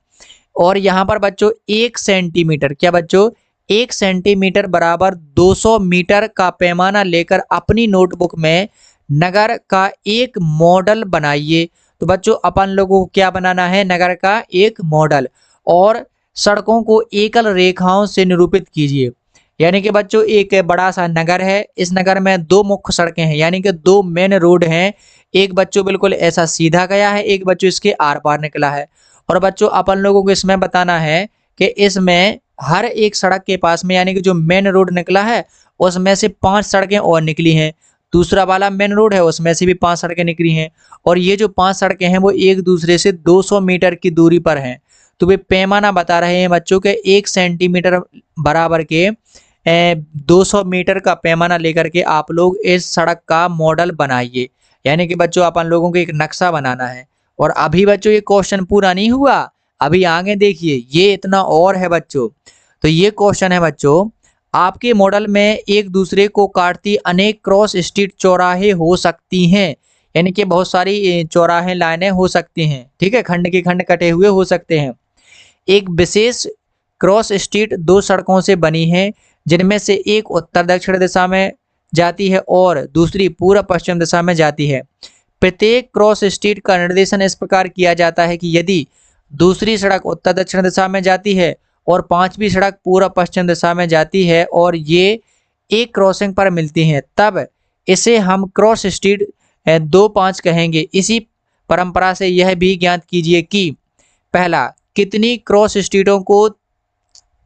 और यहाँ पर बच्चों 1 सेंटीमीटर, क्या बच्चों? 1 सेंटीमीटर बराबर 200 मीटर का पैमाना लेकर अपनी नोटबुक में नगर का एक मॉडल बनाइए। तो बच्चों अपन लोगों को क्या बनाना है? नगर का एक मॉडल, और सड़कों को एकल रेखाओं से निरूपित कीजिए। यानी कि बच्चों एक बड़ा सा नगर है, इस नगर में दो मुख्य सड़कें हैं, यानी कि दो मेन रोड हैं। एक बच्चों बिल्कुल ऐसा सीधा गया है, एक बच्चों इसके आर पार निकला है। और बच्चों अपन लोगों को इसमें बताना है कि इसमें हर एक सड़क के पास में, यानी कि जो मेन रोड निकला है उसमें से 5 सड़कें और निकली हैं। दूसरा वाला मेन रोड है उसमें से भी 5 सड़कें निकली हैं, और ये जो 5 सड़कें हैं वो एक दूसरे से 200 मीटर की दूरी पर हैं। तो वे पैमाना बता रहे हैं बच्चों के 1 सेंटीमीटर बराबर के 200 मीटर का पैमाना लेकर के आप लोग इस सड़क का मॉडल बनाइए। यानी कि बच्चों अपन लोगों को एक नक्शा बनाना है। और अभी बच्चों ये क्वेश्चन पूरा नहीं हुआ, अभी आगे देखिए ये इतना और है बच्चों। तो ये क्वेश्चन है बच्चों, आपके मॉडल में एक दूसरे को काटती अनेक क्रॉस स्ट्रीट चौराहे हो सकती हैं। यानी कि बहुत सारी चौराहे लाइनें हो सकती हैं। ठीक है, खंड के खंड कटे हुए हो सकते हैं। एक विशेष क्रॉस स्ट्रीट दो सड़कों से बनी है, जिनमें से एक उत्तर दक्षिण दिशा में जाती है और दूसरी पूर्व पश्चिम दिशा में जाती है। प्रत्येक क्रॉस स्ट्रीट का निर्देशन इस प्रकार किया जाता है कि यदि दूसरी सड़क उत्तर दक्षिण दिशा में जाती है और पांचवी सड़क पूर्व पश्चिम दिशा में जाती है और ये एक क्रॉसिंग पर मिलती हैं, तब इसे हम क्रॉस स्ट्रीट 2-5 कहेंगे। इसी परंपरा से यह भी ज्ञात कीजिए कि पहला, कितनी क्रॉस स्ट्रीटों को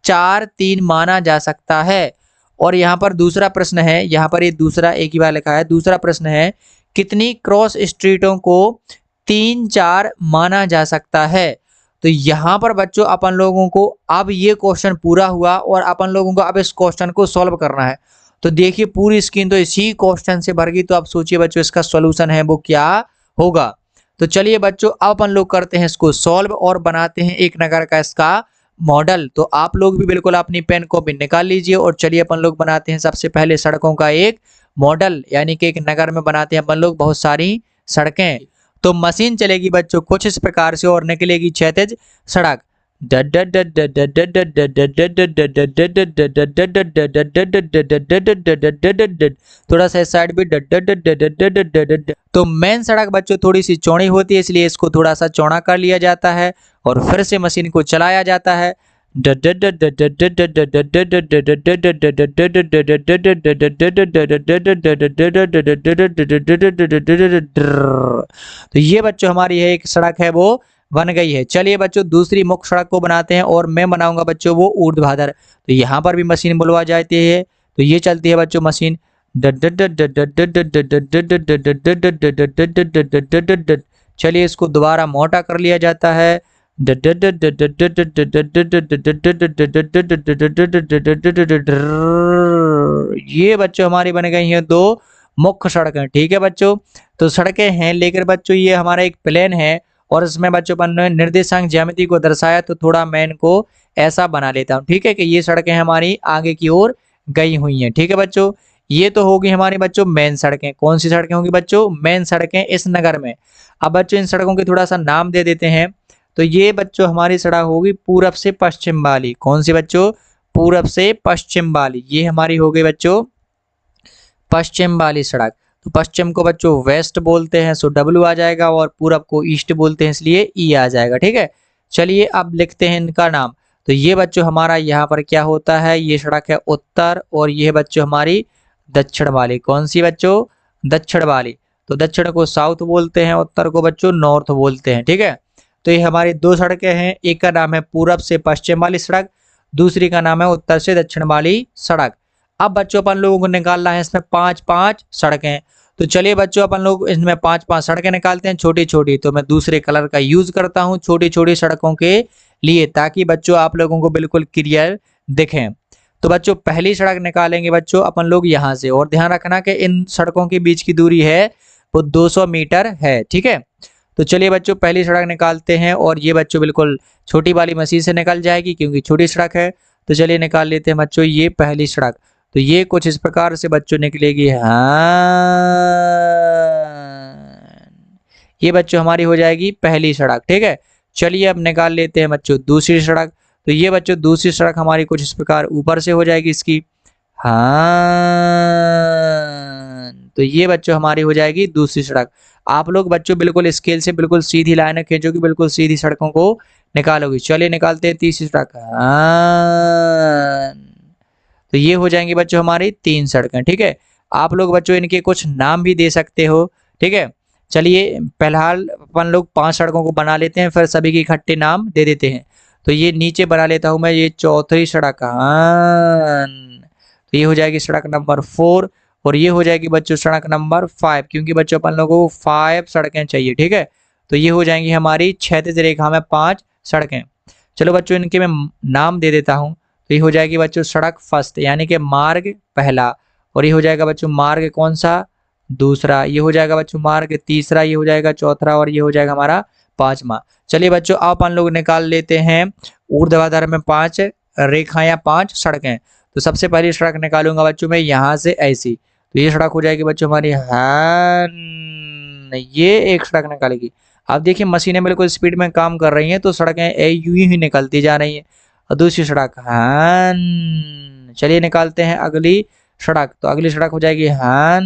4-3 माना जा सकता है। और यहाँ पर दूसरा प्रश्न है, यहाँ पर ये दूसरा एक ही बार लिखा है। दूसरा प्रश्न है, कितनी क्रॉस स्ट्रीटों को 3-4 माना जा सकता है। तो यहाँ पर बच्चों अपन लोगों को अब ये क्वेश्चन पूरा हुआ और अपन लोगों को अब इस क्वेश्चन को सॉल्व करना है। तो देखिए पूरी स्क्रीन तो इसी क्वेश्चन से भर गई। तो आप सोचिए बच्चों इसका सॉल्यूशन है वो क्या होगा। तो चलिए बच्चों अब अपन लोग करते हैं इसको सॉल्व और बनाते हैं एक नगर का इसका मॉडल। तो आप लोग भी बिल्कुल अपनी पेन कॉपी निकाल लीजिए और चलिए अपन लोग बनाते हैं सबसे पहले सड़कों का एक मॉडल, यानी कि एक नगर में बनाते हैं अपन लोग बहुत सारी सड़कें। तो मशीन चलेगी बच्चों कुछ इस प्रकार से और निकलेगी क्षैतिज सड़क। थोड़ा सा साइड भी। तो मेन सड़क बच्चों थोड़ी सी चौड़ी होती है, इसलिए इसको थोड़ा सा चौड़ा कर लिया जाता है और फिर से मशीन को चलाया जाता है। तो ये बच्चों हमारी है एक सड़क है वो बन गई है। चलिए बच्चों दूसरी मुख्य सड़क को बनाते हैं और मैं बनाऊंगा बच्चों वो ऊर्ध्वाधर। तो यहाँ पर भी मशीन बुलवा जाती है। तो ये चलती है बच्चों मशीन। चलिए इसको दोबारा मोटा कर लिया जाता है। ये बच्चों हमारी बन गई हैं दो मुख्य सड़कें। ठीक है बच्चों, तो सड़कें हैं लेकर बच्चों ये हमारा एक प्लेन है और इसमें बच्चों अपन ने निर्देशांक ज्यामिति को दर्शाया। तो थोड़ा मैं इनको ऐसा बना लेता हूँ। ठीक है कि ये सड़कें हमारी आगे की ओर गई हुई हैं। ठीक है बच्चों, ये तो होगी हमारी बच्चों मेन सड़कें। कौन सी सड़कें होंगी बच्चों? मेन सड़कें इस नगर में। अब बच्चों इन सड़कों के थोड़ा सा नाम दे देते हैं। तो ये बच्चों हमारी सड़क होगी पूरब से पश्चिम वाली। कौन सी बच्चों? पूरब से पश्चिम वाली। ये हमारी हो गई बच्चों पश्चिम वाली सड़क। तो पश्चिम को बच्चों वेस्ट बोलते हैं, सो डब्ल्यू आ जाएगा, और पूरब को ईस्ट बोलते हैं इसलिए ई आ जाएगा। ठीक है, चलिए अब लिखते हैं इनका नाम। तो ये बच्चों हमारा यहाँ पर क्या होता है, ये सड़क है उत्तर और ये बच्चों हमारी दक्षिण वाली। कौन सी बच्चों? दक्षिण वाली। तो दक्षिण को साउथ बोलते हैं, उत्तर को बच्चों नॉर्थ बोलते हैं। ठीक है, तो ये हमारी दो सड़कें हैं। एक का नाम है पूरब से पश्चिम वाली सड़क, दूसरी का नाम है उत्तर से दक्षिण वाली सड़क। अब बच्चों अपन लोगों को निकालना है इसमें 5-5 सड़कें। तो चलिए बच्चों अपन लोग इसमें 5-5 सड़कें निकालते हैं छोटी छोटी। तो मैं दूसरे कलर का यूज करता हूँ छोटी छोटी सड़कों के लिए, ताकि बच्चों आप लोगों को बिल्कुल क्लियर दिखें। तो बच्चों पहली सड़क निकालेंगे बच्चों अपन लोग यहाँ से, और ध्यान रखना कि इन सड़कों के बीच की दूरी है वो 200 मीटर है। ठीक है, तो चलिए बच्चों पहली सड़क निकालते हैं और ये बच्चों बिल्कुल छोटी वाली मशीन से निकल जाएगी क्योंकि छोटी सड़क है। तो चलिए निकाल लेते हैं बच्चों ये पहली सड़क। तो ये कुछ इस प्रकार से बच्चों निकलेगी। हाँ, ये बच्चों हमारी हो जाएगी पहली सड़क। ठीक है, चलिए अब निकाल लेते हैं बच्चों दूसरी सड़क। तो ये बच्चों दूसरी सड़क हमारी कुछ इस प्रकार ऊपर से हो जाएगी इसकी। हाँ, तो ये बच्चों हमारी हो जाएगी दूसरी सड़क। आप लोग बच्चों बिल्कुल स्केल से बिल्कुल सीधी लाइन खींचोगे, बिल्कुल सीधी सड़कों को निकालोगे। चलिए निकालते हैं तीसरी सड़क। हाँ, तो ये हो जाएंगी बच्चों हमारी 3 सड़कें। ठीक है, आप लोग बच्चों इनके कुछ नाम भी दे सकते हो। ठीक है, चलिए फिलहाल अपन लोग 5 सड़कों को बना लेते हैं, फिर सभी के इकट्ठे नाम दे देते हैं। तो ये नीचे बना लेता हूं मैं ये चौथी सड़क। तो ये हो जाएगी सड़क नंबर 4 और ये हो जाएगी बच्चों सड़क नंबर 5, क्योंकि बच्चों अपन लोगों को 5 सड़कें चाहिए। ठीक है, तो ये हो जाएंगी हमारी क्षैतिज रेखा में 5 सड़कें। चलो बच्चों इनके मैं नाम दे देता हूँ। तो ये हो जाएगी बच्चों सड़क फर्स्ट, यानी कि मार्ग पहला, और ये हो जाएगा बच्चों मार्ग कौन सा? दूसरा। ये हो जाएगा बच्चों मार्ग तीसरा, ये हो जाएगा चौथा, और ये हो जाएगा हमारा 5वां। चलिए बच्चों अब अपन लोग निकाल लेते हैं ऊर्ध्वाधर में 5 रेखाएं या 5 सड़कें। तो सबसे पहली सड़क निकालूंगा बच्चों मैं यहाँ से ऐसी। तो ये सड़क हो जाएगी बच्चों हमारी। हाँ, ये एक सड़क निकालेगी। अब देखिए मशीनें बिल्कुल स्पीड में काम कर रही हैं, तो सड़कें यूं ही निकलती जा रही हैं। और दूसरी सड़क। हाँ, चलिए निकालते हैं अगली सड़क। तो अगली सड़क हो जाएगी। हाँ,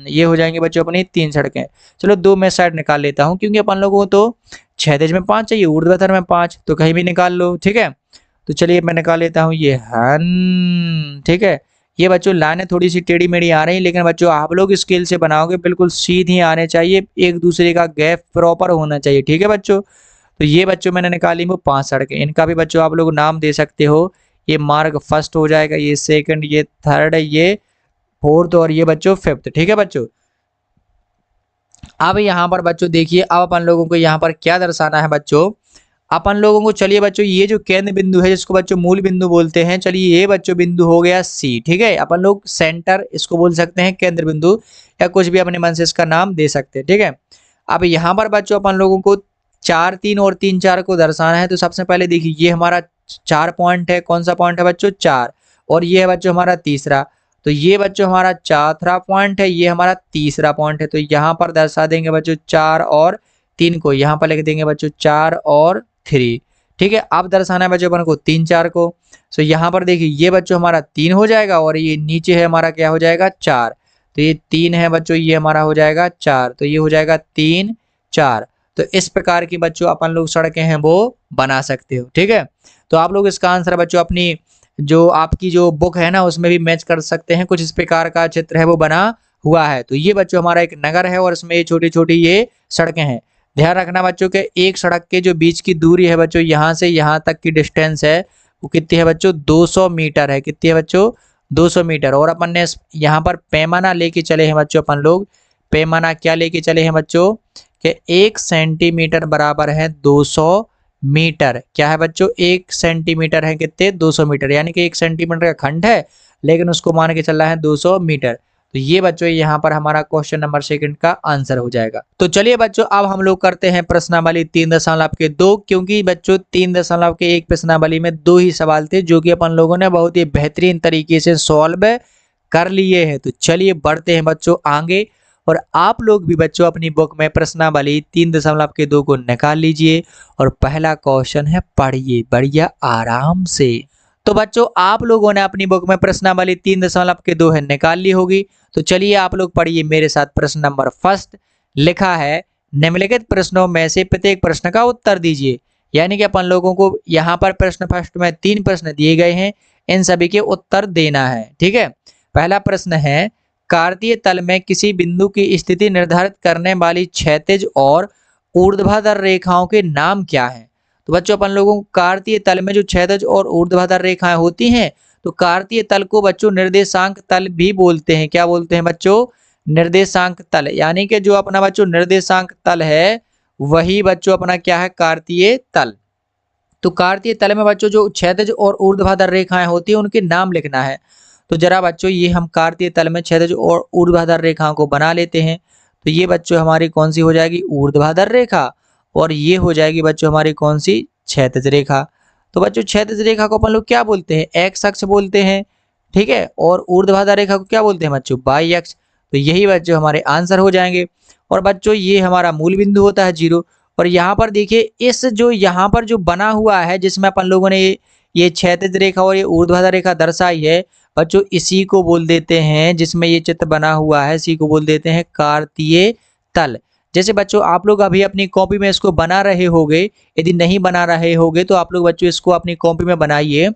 ये हो जाएंगे बच्चों अपनी 3 सड़कें। चलो 2 मैं साइड निकाल लेता हूँ, क्योंकि अपन लोगों को तो क्षैतिज में 5 चाहिए, ऊर्ध्वाधर में 5, तो कहीं भी निकाल लो। ठीक है, तो चलिए मैं निकाल लेता हूँ ये हन। ठीक है, ये बच्चों लाइनें थोड़ी सी टेढ़ी मेढ़ी आ रही, लेकिन बच्चों आप लोग स्केल से बनाओगे बिल्कुल सीधी आने चाहिए, एक दूसरे का गैप प्रॉपर होना चाहिए। ठीक है बच्चों, तो ये बच्चों मैंने निकाली वो 5 सड़कें, इनका भी बच्चों आप लोग नाम दे सकते हो। ये मार्ग फर्स्ट हो जाएगा, ये सेकंड, ये थर्ड, ये फोर्थ और ये बच्चों फिफ्थ। ठीक है बच्चों, अब यहाँ पर बच्चों देखिए, अब अपन लोगों को यहाँ पर क्या दर्शाना है बच्चों, अपन लोगों को चलिए बच्चों ये जो केंद्र बिंदु है जिसको बच्चों मूल बिंदु बोलते हैं, चलिए ये बच्चों बिंदु हो गया सी। ठीक है, अपन लोग सेंटर इसको बोल सकते हैं, केंद्र बिंदु, या कुछ भी अपने मन से इसका नाम दे सकते हैं। ठीक है, अब यहाँ पर बच्चों अपन लोगों को 4 3 और 3 4 को दर्शाना है। तो सबसे पहले देखिए ये हमारा 4 पॉइंट है, कौन सा पॉइंट है बच्चों 4, और ये है बच्चों हमारा तीसरा, तो ये बच्चों हमारा चौथा पॉइंट है, ये हमारा तीसरा पॉइंट है। तो यहाँ पर दर्शा देंगे बच्चों 4 और 3 को, यहाँ पर लिख देंगे बच्चों 4 और 3। ठीक है, अब दर्शाना है बच्चों अपन को 3 4 को, तो यहाँ पर देखिए ये बच्चों हमारा 3 हो जाएगा, और ये नीचे है हमारा क्या हो जाएगा 4, तो ये 3 है बच्चों, ये हमारा हो जाएगा 4, तो ये हो जाएगा 3 4। तो इस प्रकार की बच्चों अपन लोग सड़कें हैं वो बना सकते हो। ठीक है, तो आप लोग इसका आंसर बच्चों अपनी जो आपकी जो बुक है ना उसमें भी मैच कर सकते हैं, कुछ इस प्रकार का चित्र है वो बना हुआ है। तो ये बच्चों हमारा एक नगर है और इसमें ये छोटी छोटी ये सड़कें हैं। ध्यान रखना बच्चों के एक सड़क के जो बीच की दूरी है बच्चों, यहाँ से यहाँ तक की डिस्टेंस है वो कितनी है बच्चों 200 मीटर है। कितनी है बच्चों 200 मीटर। और अपन ने यहाँ पर पैमाना लेके चले हैं बच्चों, अपन लोग पैमाना क्या लेके चले हैं बच्चों कि 1 सेंटीमीटर बराबर है 200 मीटर। क्या है बच्चों 1 सेंटीमीटर है कितने 200 मीटर, यानी कि 1 सेंटीमीटर का खंड है लेकिन उसको मान के चल रहा है 200 मीटर। तो ये बच्चों यहाँ पर हमारा क्वेश्चन नंबर सेकंड का आंसर हो जाएगा। तो चलिए बच्चों अब हम लोग करते हैं प्रश्नावली 3.2, क्योंकि बच्चों 3.1 प्रश्नावली में 2 ही सवाल थे जो कि अपन लोगों ने बहुत ही बेहतरीन तरीके से सॉल्व कर लिए हैं। तो चलिए बढ़ते हैं बच्चों आगे, और आप लोग भी बच्चों अपनी बुक में प्रश्नावली 3.2 को निकाल लीजिए, और पहला क्वेश्चन है पढ़िए बढ़िया आराम से। तो बच्चों आप लोगों ने अपनी बुक में प्रश्नावली 3.2 है निकाल ली होगी। तो चलिए आप लोग पढ़िए मेरे साथ। प्रश्न नंबर फर्स्ट लिखा है निम्नलिखित प्रश्नों में से प्रत्येक प्रश्न का उत्तर दीजिए। यानी कि अपन लोगों को यहाँ पर प्रश्न फर्स्ट में 3 प्रश्न दिए गए हैं, इन सभी के उत्तर देना है। ठीक है, पहला प्रश्न है कार्तीय तल में किसी बिंदु की स्थिति निर्धारित करने वाली क्षैतिज और ऊर्ध्वाधर रेखाओं के नाम क्या हैं। तो बच्चों अपन लोगों को कार्तीय तल में जो क्षैतिज और ऊर्ध्वाधर रेखाएं होती हैं, तो कार्तीय तल को बच्चों निर्देशांक तल भी बोलते हैं। क्या बोलते हैं बच्चों निर्देशांक तल, यानी कि जो अपना बच्चों निर्देशांक तल है वही बच्चों अपना क्या है कार्तीय तल। तो कार्तीय तल में बच्चों जो क्षैतिज और ऊर्ध्वाधर रेखाएं होती है उनके नाम लिखना है। तो जरा बच्चों ये हम कार्तीय तल में क्षैतिज और ऊर्ध्वाधर रेखाओं को बना लेते हैं। तो ये बच्चों हमारी कौन सी हो जाएगी ऊर्ध्वाधर रेखा, और ये हो जाएगी बच्चों हमारी कौन सी क्षैतिज रेखा। तो बच्चों क्षैतिज रेखा को अपन लोग क्या बोलते हैं एक्स अक्ष बोलते हैं। ठीक है, और ऊर्ध्वाधर रेखा को क्या बोलते हैं बच्चों वाई अक्ष। तो यही बच्चों हमारे आंसर हो जाएंगे। और बच्चों ये हमारा मूल बिंदु होता है 0। और यहाँ पर देखिए इस जो यहाँ पर जो बना हुआ है जिसमें अपन लोगों ने ये क्षैतिज रेखा और ये ऊर्ध्वाधर रेखा दर्शाई है बच्चों, इसी को बोल देते हैं, जिसमें ये चित्र बना हुआ है इसी को बोल देते हैं कार्तीय तल। जैसे बच्चों आप लोग अभी अपनी कॉपी में इसको बना रहे होगे, यदि नहीं बना रहे होगे तो आप लोग बच्चों इसको अपनी कॉपी में बनाइए।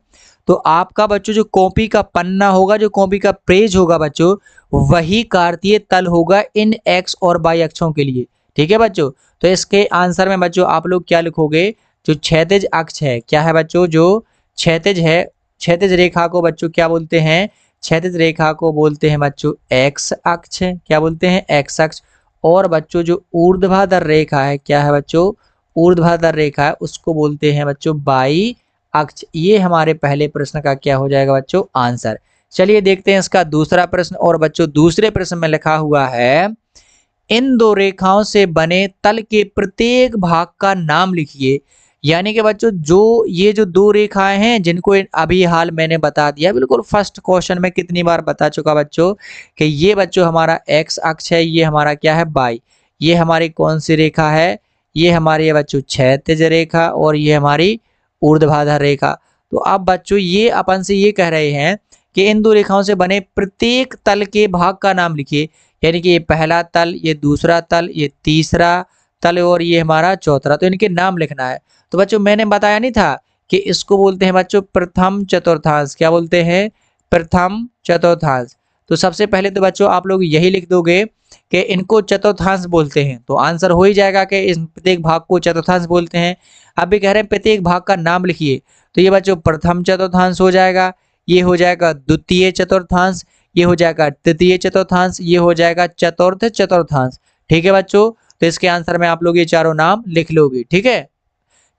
तो आपका बच्चों जो कॉपी का पन्ना होगा, जो कॉपी का पेज होगा बच्चों, वही कार्तीय तल होगा इन एक्स और वाई अक्षों के लिए। ठीक है बच्चों, तो इसके आंसर में बच्चों आप लोग क्या लिखोगे, जो क्षैतिज अक्ष है क्या है बच्चों, जो क्षैतिज है, क्षैतिज रेखा को बच्चों क्या बोलते हैं, क्षैतिज रेखा को बोलते हैं बच्चों एक्स अक्ष। क्या बोलते हैं एक्स अक्ष। और बच्चों जो ऊर्ध्वाधर रेखा है क्या है बच्चों, ऊर्ध्वाधर रेखा है उसको बोलते हैं बच्चों वाई अक्ष। ये हमारे पहले प्रश्न का क्या हो जाएगा बच्चों आंसर। चलिए देखते हैं इसका दूसरा प्रश्न। और बच्चों दूसरे प्रश्न में लिखा हुआ है इन 2 रेखाओं से बने तल के प्रत्येक भाग का नाम लिखिए। यानी कि बच्चों जो ये जो 2 रेखाएं हैं जिनको अभी हाल मैंने बता दिया, बिल्कुल फर्स्ट क्वेश्चन में कितनी बार बता चुका बच्चों कि ये बच्चों हमारा एक्स अक्ष है, ये हमारा क्या है वाई। ये हमारी कौन सी रेखा है, ये हमारी है बच्चों क्षैतिज रेखा, और ये हमारी ऊर्ध्वाधर रेखा। तो अब बच्चों ये अपन से ये कह रहे हैं कि इन 2 रेखाओं से बने प्रत्येक तल के भाग का नाम लिखिए। यानी कि ये पहला तल, ये दूसरा तल, ये तीसरा तल और ये हमारा चौतरा, तो इनके नाम लिखना है। तो बच्चों मैंने बताया नहीं था कि इसको बोलते हैं बच्चों प्रथम चतुर्थांश। क्या बोलते हैं? प्रथम चतुर्थांश। तो सबसे पहले तो बच्चों आप लोग यही लिख दोगे कि इनको चतुर्थांश बोलते हैं, तो आंसर हो ही जाएगा कि इस प्रत्येक भाग को चतुर्थांश बोलते हैं। अब भी कह रहे हैं प्रत्येक भाग का नाम लिखिए, तो ये बच्चों प्रथम चतुर्थांश हो जाएगा, ये हो जाएगा द्वितीय चतुर्थांश, ये हो जाएगा तृतीय चतुर्थांश, ये हो जाएगा चतुर्थ चतुर्थांश। ठीक है बच्चों, तो इसके आंसर में आप लोग ये चारों नाम लिख लोगे। ठीक है,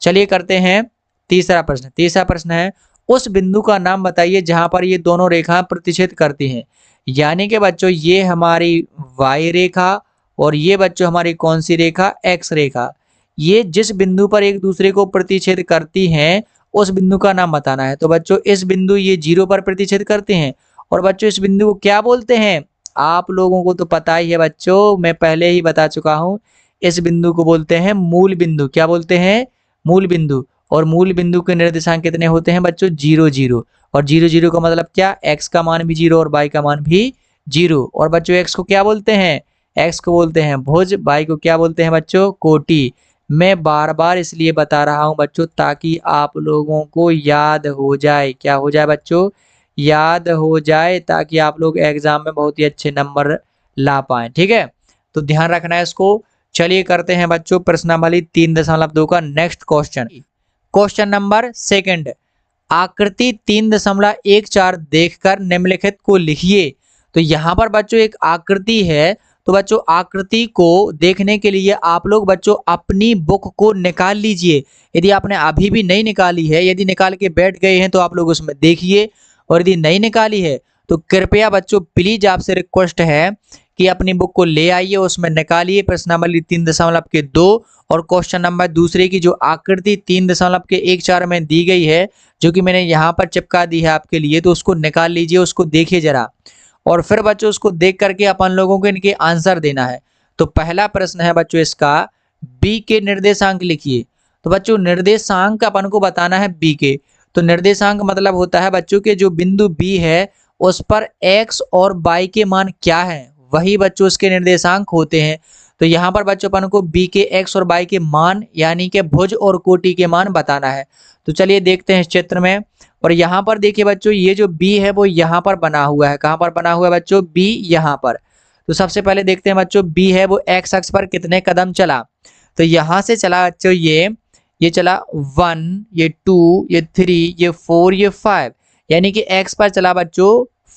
चलिए करते हैं तीसरा प्रश्न। तीसरा प्रश्न है उस बिंदु का नाम बताइए जहां पर ये दोनों रेखाएं प्रतिच्छेद करती हैं। यानी कि बच्चों ये हमारी y रेखा और ये बच्चों हमारी कौन सी रेखा? x रेखा। ये जिस बिंदु पर एक दूसरे को प्रतिच्छेद करती हैं उस बिंदु का नाम बताना है। तो बच्चों इस बिंदु ये 0 पर प्रतिच्छेद करते हैं और बच्चों इस बिंदु को क्या बोलते हैं? आप लोगों को तो पता ही है बच्चों, मैं पहले ही बता चुका हूं। इस बिंदु को बोलते हैं मूल बिंदु। क्या बोलते हैं? मूल बिंदु। और मूल बिंदु के निर्देशांक कितने होते हैं बच्चों? 0 0। और 0 0 का मतलब क्या? x का मान भी 0 और y का मान भी 0। और बच्चों x को क्या बोलते हैं? x को बोलते हैं भुज, y को क्या बोलते हैं बच्चों? कोटि। मैं बार बार इसलिए बता रहा हूं बच्चों ताकि आप लोगों को याद हो जाए। क्या हो जाए बच्चों? याद हो जाए, ताकि आप लोग एग्जाम में बहुत ही अच्छे नंबर ला पाए। ठीक है, तो ध्यान रखना है इसको। चलिए करते हैं बच्चों प्रश्नावली 3.2 का next question. Question number second, आकृति 3.14 देखकर निम्नलिखित को लिखिए। तो यहाँ पर बच्चों एक आकृति है, तो बच्चों आकृति को देखने के लिए आप लोग बच्चों अपनी बुक को निकाल लीजिए। यदि आपने अभी भी नहीं निकाली है, यदि निकाल के बैठ गए हैं तो आप लोग उसमें देखिए, और यदि नहीं निकाली है तो कृपया बच्चों प्लीज आपसे रिक्वेस्ट है कि अपनी बुक को ले आइए, उसमें निकालिए प्रश्नावली 3.2 और क्वेश्चन नंबर दूसरे की जो आकृति 3.14 में दी गई है, जो कि मैंने यहाँ पर चिपका दी है आपके लिए, तो उसको निकाल लीजिए, उसको देखिए जरा, और फिर बच्चों उसको देख करके अपन लोगों को इनके आंसर देना है। तो पहला प्रश्न है बच्चों इसका, बी के निर्देशांक लिखिए। तो बच्चों निर्देशांक अपन को बताना है बी के। तो निर्देशांक मतलब होता है बच्चों के जो बिंदु बी है उस पर x और y के मान क्या है, वही बच्चों उसके निर्देशांक होते हैं। तो यहाँ पर बच्चों अपन को b के x और y के मान यानी कि भुज और कोटि के मान बताना है। तो चलिए देखते हैं इस चित्र में। और यहाँ पर देखिए बच्चों ये जो b है वो यहाँ पर बना हुआ है। कहाँ पर बना हुआ है बच्चों? b यहाँ पर। तो सबसे पहले देखते हैं बच्चों b है वो x अक्ष पर कितने कदम चला। तो यहाँ से चला बच्चों ये चला 1, ये 2, ये 3, ये 4, ये 5, यानी कि x पर चला बच्चों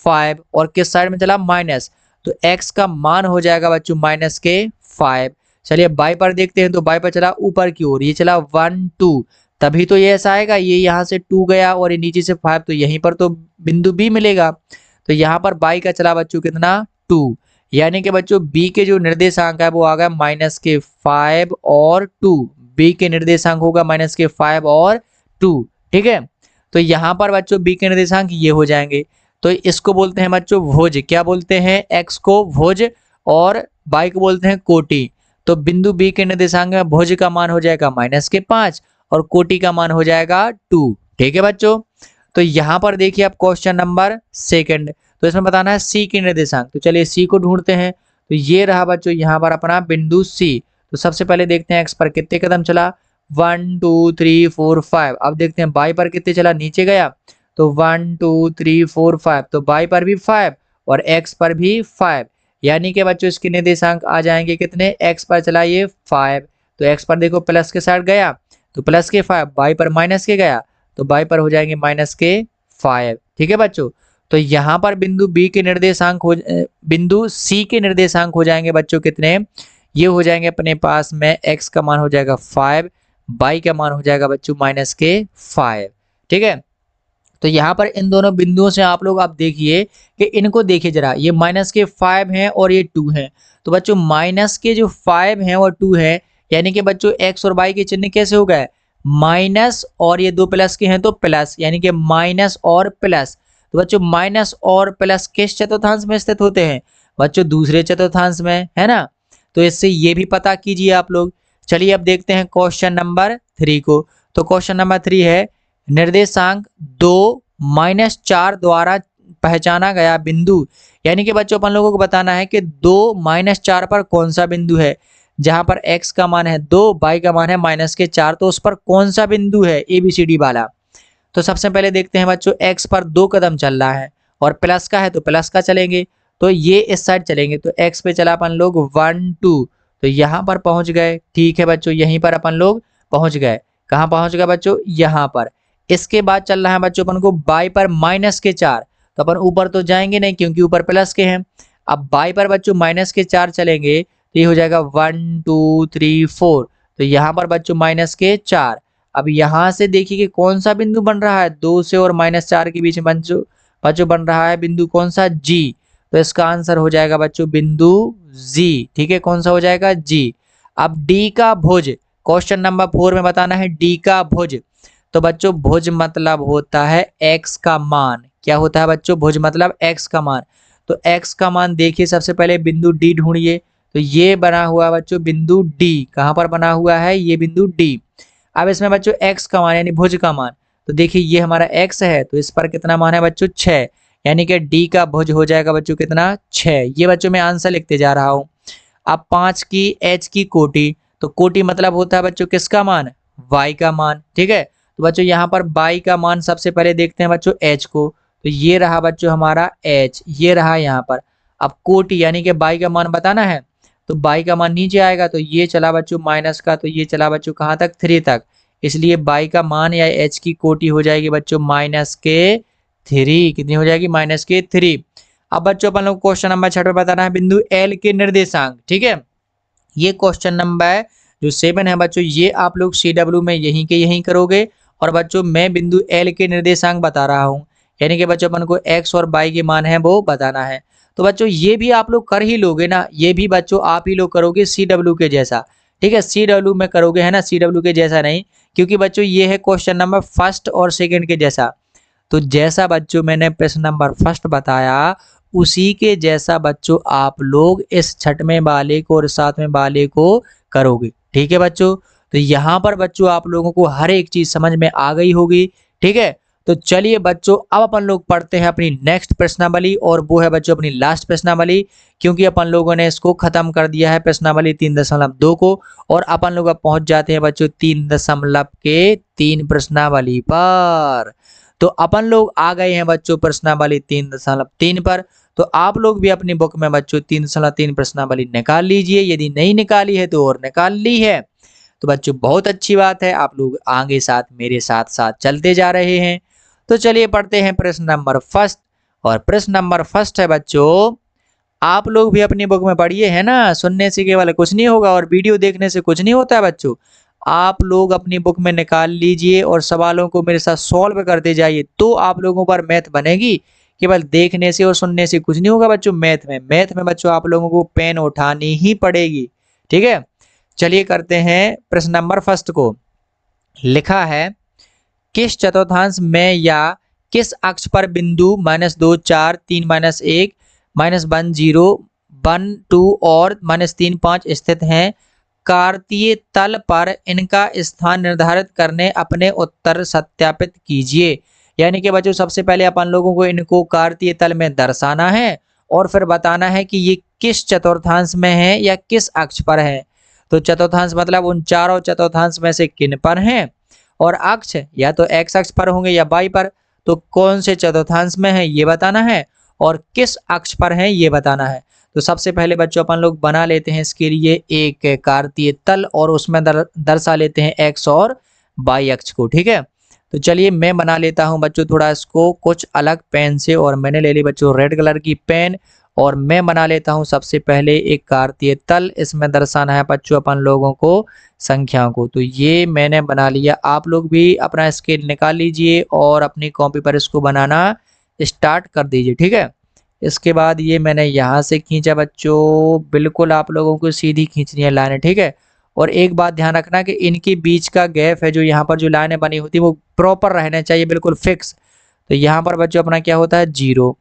5 और किस साइड में चला? माइनस। तो x का मान हो जाएगा बच्चों माइनस के 5। चलिए y पर देखते हैं, तो y पर चला ऊपर की ओर, ये चला 1 2, तभी तो ये ऐसा आएगा। ये यहाँ से 2 गया और ये नीचे से 5, तो यहीं पर तो बिंदु b मिलेगा। तो यहाँ पर y का चला बच्चों कितना? 2, यानी कि बच्चों b के जो निर्देशांक है वो आ गया माइनस के 5 और 2। b के निर्देशांक होगा माइनस के 5 और 2। ठीक है, तो यहाँ पर बच्चों b के निर्देशांक ये हो जाएंगे। तो इसको बोलते हैं बच्चों भुज। क्या बोलते हैं? x को भुज और y को बोलते हैं कोटि। तो बिंदु b के निर्देशांक में भुज का मान हो जाएगा माइनस के 5 और कोटि का मान हो जाएगा 2। ठीक है बच्चों, तो यहाँ पर देखिए आप क्वेश्चन नंबर सेकंड, तो इसमें बताना है c के निर्देशांक। तो चलिए c को ढूंढते हैं। तो ये रहा बच्चों यहाँ पर अपना बिंदु c। तो सबसे पहले देखते हैं x पर कितने कदम चला? 1 2 3 4 5। अब देखते हैं y पर कितने चला? नीचे गया, तो 1 2 3 4 5। तो y पर भी 5 और x पर भी 5, यानी कि बच्चों इसके निर्देशांक आ जाएंगे कितने? x पर चला ये 5, तो x पर देखो प्लस के साइड गया तो प्लस के 5, y पर माइनस के गया तो y पर हो जाएंगे माइनस के 5। ठीक है बच्चों, तो यहाँ पर बिंदु b के निर्देशांक हो बिंदु c के निर्देशांक हो जाएंगे बच्चों कितने? ये हो जाएंगे अपने पास में x का मान हो जाएगा 5, y का मान हो जाएगा बच्चों माइनस के 5। ठीक है, तो यहाँ पर इन दोनों बिंदुओं से आप लोग आप देखिए कि इनको देखिए जरा, ये माइनस के 5 हैं और ये 2 हैं। तो बच्चों माइनस के जो 5 हैं और 2 हैं, यानी कि बच्चों x और y के चिन्ह कैसे हो गए? माइनस, और ये दो प्लस के हैं तो प्लस, यानी कि माइनस और प्लस। तो बच्चों माइनस और प्लस किस चतुर्थांश में स्थित होते हैं? बच्चों दूसरे चतुर्थांश में, है ना। तो इससे ये भी पता कीजिए आप लोग। चलिए अब देखते हैं क्वेश्चन नंबर 3 को। तो क्वेश्चन नंबर 3 है, निर्देशांक 2 - 4 द्वारा पहचाना गया बिंदु, यानी कि बच्चों अपन लोगों को बताना है कि 2 - 4 पर कौन सा बिंदु है। जहां पर x का मान है 2, y का मान है -4, तो उस पर कौन सा बिंदु है ABCD वाला। तो सबसे पहले देखते हैं बच्चों, x पर 2 कदम चल रहा है और प्लस का है तो प्लस का चलेंगे, तो ये इस साइड चलेंगे, तो x पे चला अपन लोग 1 2, तो यहाँ पर पहुंच गए। ठीक है बच्चों, यहीं पर अपन लोग पहुंच गए। कहाँ पहुंच गए बच्चों, यहाँ पर। इसके बाद चल रहा है बच्चों अपन को y पर -4, तो अपन ऊपर तो जाएंगे नहीं क्योंकि ऊपर प्लस के हैं। अब y पर बच्चों -4 चलेंगे तो ये हो जाएगा 1 2 3 4, तो यहाँ पर बच्चों -4। अब यहाँ से देखिए कि कौन सा बिंदु बन रहा है, 2 से और -4 के बीच में बच्चों बन रहा है बिंदु कौन सा, G। तो इसका आंसर हो जाएगा बच्चों बिंदु G। ठीक है, कौन सा हो जाएगा, G। अब D का भुज, क्वेश्चन नंबर 4 में बताना है D का भुज। तो बच्चों भुज मतलब होता है x का मान। क्या होता है बच्चों, भुज मतलब x का मान। तो x का मान देखिए, सबसे पहले बिंदु D ढूंढिए। तो ये बना हुआ है बच्चों बिंदु D, कहाँ पर बना हुआ है, ये बिंदु D। अब इसमें बच्चों x का मान यानी भुज का मान, तो देखिए ये हमारा x है, तो इस पर कितना मान है बच्चों 6, यानी कि D का भुज हो जाएगा बच्चों कितना, 6। ये बच्चों मैं आंसर लिखते जा रहा हूँ। अब 5 की h की कोटि, तो कोटि मतलब होता है बच्चों किसका मान, y का मान। ठीक है, तो बच्चों यहाँ पर y का मान सबसे पहले देखते हैं बच्चों h को, तो ये रहा बच्चों हमारा h, ये रहा यहाँ पर। अब कोटि यानी कि y का मान बताना है, तो y का मान नीचे आएगा, तो ये चला बच्चों माइनस का, तो ये चला बच्चों कहाँ तक, 3 तक, इसलिए y का मान या h की कोटि हो जाएगी बच्चों -3। कितनी हो जाएगी, -3। अब बच्चों अपन लोग क्वेश्चन नंबर 6 पे बताना है बिंदु L के निर्देशांक। ठीक है, ये क्वेश्चन नंबर जो 7 है बच्चों, ये आप लोग CW में यहीं के यहीं करोगे, और बच्चों मैं बिंदु L के निर्देशांक बता रहा हूँ, यानी कि बच्चों अपन को x और y के मान है वो बताना है। तो बच्चों ये भी आप लोग कर ही लोगे ना, ये भी बच्चों आप ही लोग करोगे CW के जैसा। ठीक है, CW में करोगे है ना, CW के जैसा नहीं, क्योंकि बच्चों ये है क्वेश्चन नंबर 1 और 2 के जैसा। तो जैसा बच्चों मैंने प्रश्न नंबर 1 बताया, उसी के जैसा बच्चों आप लोग इस 6वें वाले को और 7वें वाले को करोगे। ठीक है बच्चों, तो यहाँ पर बच्चों आप लोगों को हर एक चीज समझ में आ गई होगी। ठीक है, तो चलिए बच्चों अब अपन लोग पढ़ते हैं अपनी नेक्स्ट प्रश्नावली, और वो है बच्चों अपनी लास्ट प्रश्नावली, क्योंकि अपन लोगों ने इसको खत्म कर दिया है प्रश्नावली 3.2 को, और अपन लोग अब पहुंच जाते हैं बच्चों 3.3 प्रश्नावली पर। तो अपन लोग आ गए हैं बच्चों प्रश्नावली 3.3 पर। तो आप लोग भी अपनी बुक में बच्चों 3.3 प्रश्नावली निकाल लीजिए, यदि नहीं निकाली है तो और निकाल ली है तो बच्चों बहुत अच्छी बात है, आप लोग आगे साथ मेरे साथ साथ चलते जा रहे हैं। तो चलिए पढ़ते हैं प्रश्न नंबर 1, और प्रश्न नंबर 1 है बच्चों, आप लोग भी अपनी बुक में पढ़िए है ना, सुनने से केवल कुछ नहीं होगा और वीडियो देखने से कुछ नहीं होता है बच्चों। आप लोग अपनी बुक में निकाल लीजिए और सवालों को मेरे साथ सॉल्व करते जाइए, तो आप लोगों पर मैथ बनेगी। केवल देखने से और सुनने से कुछ नहीं होगा बच्चों। मैथ में बच्चों आप लोगों को पेन उठानी ही पड़ेगी। ठीक है, चलिए करते हैं प्रश्न नंबर 1 को। लिखा है, किस चतुर्थांश में या किस अक्ष पर बिंदु -2 4 3 -1 -1 0 1 2 और -3 5 स्थित हैं। कार्तीय तल पर इनका स्थान निर्धारित करने अपने उत्तर सत्यापित कीजिए। यानी कि बच्चों सबसे पहले अपन लोगों को इनको कार्तीय तल में दर्शाना है और फिर बताना है कि ये किस चतुर्थांश में है या किस अक्ष पर है। तो चतुर्थांश मतलब उन चारों चतुर्थांश में से किन पर हैं, और अक्ष या तो x अक्ष पर होंगे या y पर, तो कौन से चतुर्थांश में है ये बताना है, और किस अक्ष पर है ये बताना है। तो सबसे पहले बच्चों अपन लोग बना लेते हैं इसके लिए एक कार्तीय तल, और उसमें दर्शा लेते हैं x और y अक्ष को। ठीक है, तो चलिए मैं बना लेता हूं बच्चों थोड़ा इसको कुछ अलग पेन से, और मैंने ले ली बच्चों रेड कलर की पेन, और मैं बना लेता हूं सबसे पहले एक कार्तीय तल। इसमें दर्शाना है बच्चों अपन लोगों को संख्याओं को। तो ये मैंने बना लिया, आप लोग भी अपना स्केल निकाल लीजिए और अपनी कॉपी पर इसको बनाना स्टार्ट कर दीजिए। ठीक है, इसके बाद ये मैंने यहाँ से खींचा बच्चों, बिल्कुल आप लोगों को सीधी खींचनी है लाइनें। ठीक है, और एक बात ध्यान रखना कि इनके बीच का गैप है, जो यहाँ पर जो लाइनें बनी होती है वो प्रॉपर रहना चाहिए, बिल्कुल फिक्स। तो यहाँ पर बच्चों अपना क्या होता है 0,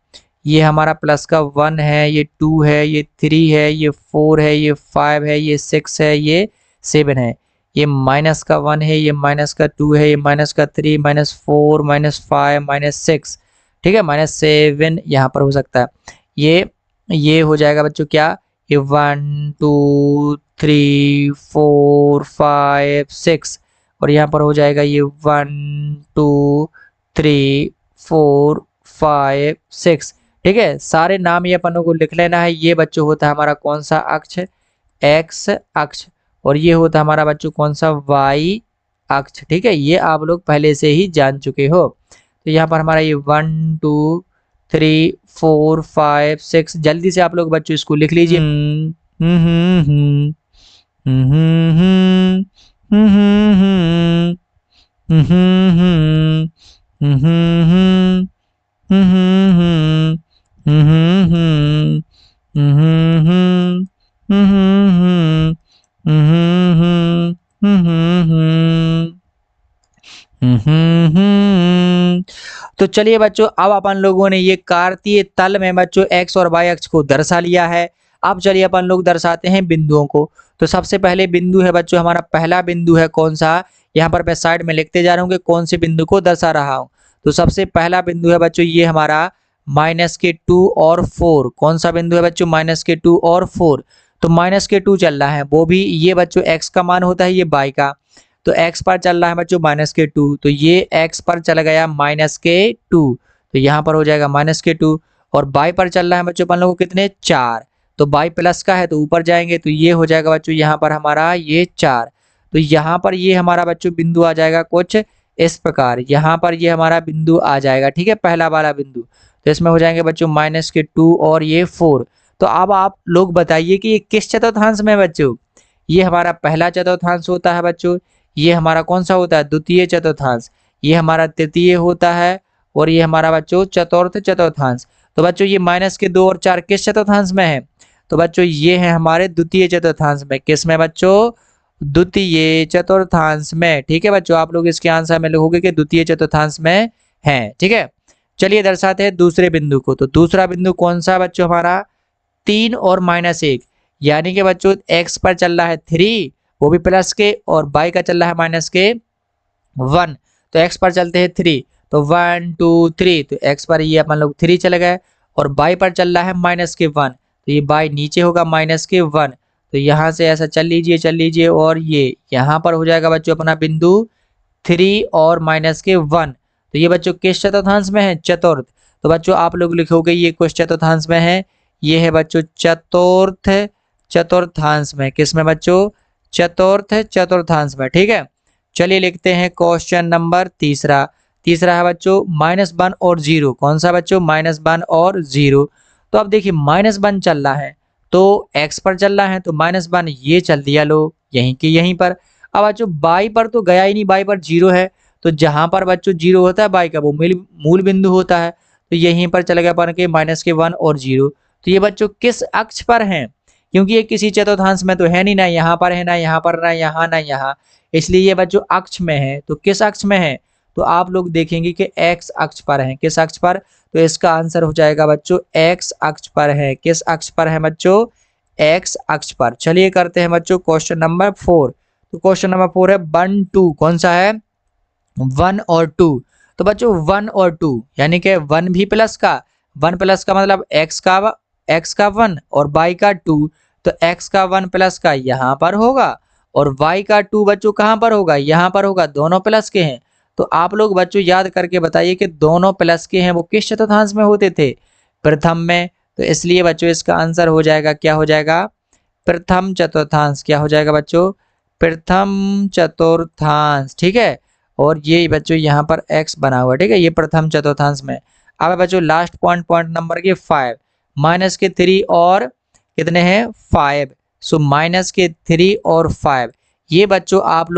ये हमारा प्लस का 1 है, ये 2 है, ये 3 है, ये 4 है, ये 5 है, ये 6 है, ये 7 है, ये माइनस का 1 है, ये माइनस का 2 है, ये माइनस का 3, -4 -5 -6। ठीक है, -7 यहाँ पर हो सकता है। ये हो जाएगा बच्चों क्या, ये 1 2 3 4 5 6 और यहाँ पर हो जाएगा ये 1 2 3 4 5 6। ठीक है, सारे नाम ये अपन को लिख लेना है। ये बच्चों होता है हमारा कौन सा अक्ष, एक्स अक्ष, और ये होता है हमारा बच्चों कौन सा, वाई अक्ष। ठीक है, ये आप लोग पहले से ही जान चुके हो। तो यहाँ पर हमारा ये 1 2 3 4 5 6, जल्दी से आप लोग बच्चों इसको लिख लीजिए। तो चलिए बच्चों, अब अपन लोगों ने ये कार्तीय तल में बच्चों एक्स और वाई अक्ष को दर्शा लिया है। अब चलिए अपन लोग दर्शाते हैं बिंदुओं को। तो सबसे पहले बिंदु है बच्चों, हमारा पहला बिंदु है कौन सा, यहाँ पर मैं साइड में लिखते जा रहा हूँ कि कौन से बिंदु को दर्शा रहा हूँ। तो सबसे पहला बिंदु है बच्चों ये हमारा -2 और 4। कौन सा बिंदु है बच्चों, -2 और 4। तो -2 चल रहा है, वो भी ये बच्चों x का मान होता है, ये y का। तो x पर चल रहा है बच्चों -2, तो ये x पर चल गया -2, तो यहाँ पर हो जाएगा -2। और y पर चल रहा है बच्चों अपन लोगों को कितने, 4, तो y प्लस का है तो ऊपर जाएंगे, तो ये हो जाएगा बच्चों यहाँ पर हमारा ये 4। तो यहाँ पर ये हमारा बच्चों बिंदु आ जाएगा कुछ इस प्रकार, यहाँ पर ये हमारा बिंदु आ जाएगा। ठीक है, पहला वाला बिंदु। तो इसमें हो जाएंगे बच्चों -2 और ये 4। तो अब आप लोग बताइए कि ये किस चतुर्थांश में है बच्चों। ये हमारा पहला चतुर्थांश होता है बच्चों, ये हमारा कौन सा होता है, द्वितीय चतुर्थांश, ये हमारा तृतीय होता है, और ये हमारा बच्चों चतुर्थ चतुर्थांश। तो बच्चों ये -2 और 4 किस चतुर्थांश में है, तो बच्चों ये है हमारे द्वितीय चतुर्थांश में। किस में बच्चों, द्वितीय चतुर्थांश में। ठीक है बच्चों, आप लोग इसके आंसर में लिखोगे कि द्वितीय चतुर्थांश में है। ठीक है, चलिए दर्शाते हैं दूसरे बिंदु को। तो दूसरा बिंदु कौन सा बच्चों, हमारा 3 और -1, यानी कि बच्चों x पर चल रहा है 3, वो भी प्लस के, और y का चल रहा है -1। तो x पर चलते हैं 3, तो 1 2 3, तो x पर ये अपन लोग 3 चले गए, और y पर चल रहा है -1, तो ये y नीचे होगा -1। तो यहाँ से ऐसा चल लीजिए, और ये यहाँ पर हो जाएगा बच्चों अपना बिंदु 3 और -1। तो ये बच्चों किस चतुर्थांश में है, चतुर्थ। तो बच्चों आप लोग लिखोगे ये किस चतुर्थांश में है, ये है बच्चों चतुर्थ चतुर्थांश में। किस में बच्चों, चतुर्थ चतुर्थांश में। ठीक है, चलिए लिखते हैं क्वेश्चन नंबर तीसरा। तीसरा है बच्चों -1 और 0। कौन सा बच्चों, -1 और 0। तो अब देखिए -1 चल रहा है, तो x पर चल रहा है, तो -1 ये चल दिया लो यहीं के यहीं पर। अब बच्चों y पर तो गया ही नहीं, y पर 0 है, तो जहां पर बच्चों 0 होता है y का वो मूल बिंदु होता है, तो यहीं पर चला गया अपन के -1 और 0। तो ये बच्चों किस अक्ष पर हैं, क्योंकि ये किसी चतुर्थांश में तो है नहीं, ना यहाँ पर है, ना यहाँ पर, ना यहाँ, ना यहाँ, इसलिए ये बच्चों अक्ष में है। तो किस अक्ष में है, तो आप लोग देखेंगे कि x अक्ष पर है। किस अक्ष पर, तो इसका आंसर हो जाएगा बच्चों x अक्ष पर है। किस अक्ष पर है बच्चों, x अक्ष पर। चलिए करते हैं बच्चों क्वेश्चन नंबर 4। तो क्वेश्चन नंबर 4 है 1 2। कौन सा है, 1 और 2। तो बच्चों 1 और 2 यानी कि 1 भी प्लस का, 1 प्लस का मतलब x का 1 और y का 2, तो x का 1 प्लस का यहाँ पर होगा, और y का 2 बच्चों कहाँ पर होगा, यहाँ पर होगा, दोनों प्लस के हैं। तो आप लोग बच्चों याद करके बताइए कि दोनों प्लस के हैं वो किस चतुर्थांश में होते थे, प्रथम में। तो इसलिए बच्चों इसका आंसर हो जाएगा, क्या हो जाएगा, प्रथम चतुर्थांश। क्या हो जाएगा बच्चों, प्रथम चतुर्थांश। ठीक है, और ये बच्चों यहाँ पर x बना हुआ है। ठीक है, ये प्रथम चतुर्थांश में। अब बच्चों लास्ट पॉइंट नंबर के 5, -3 और कितने हैं, 5। सो -3 और 5, ये बच्चों आप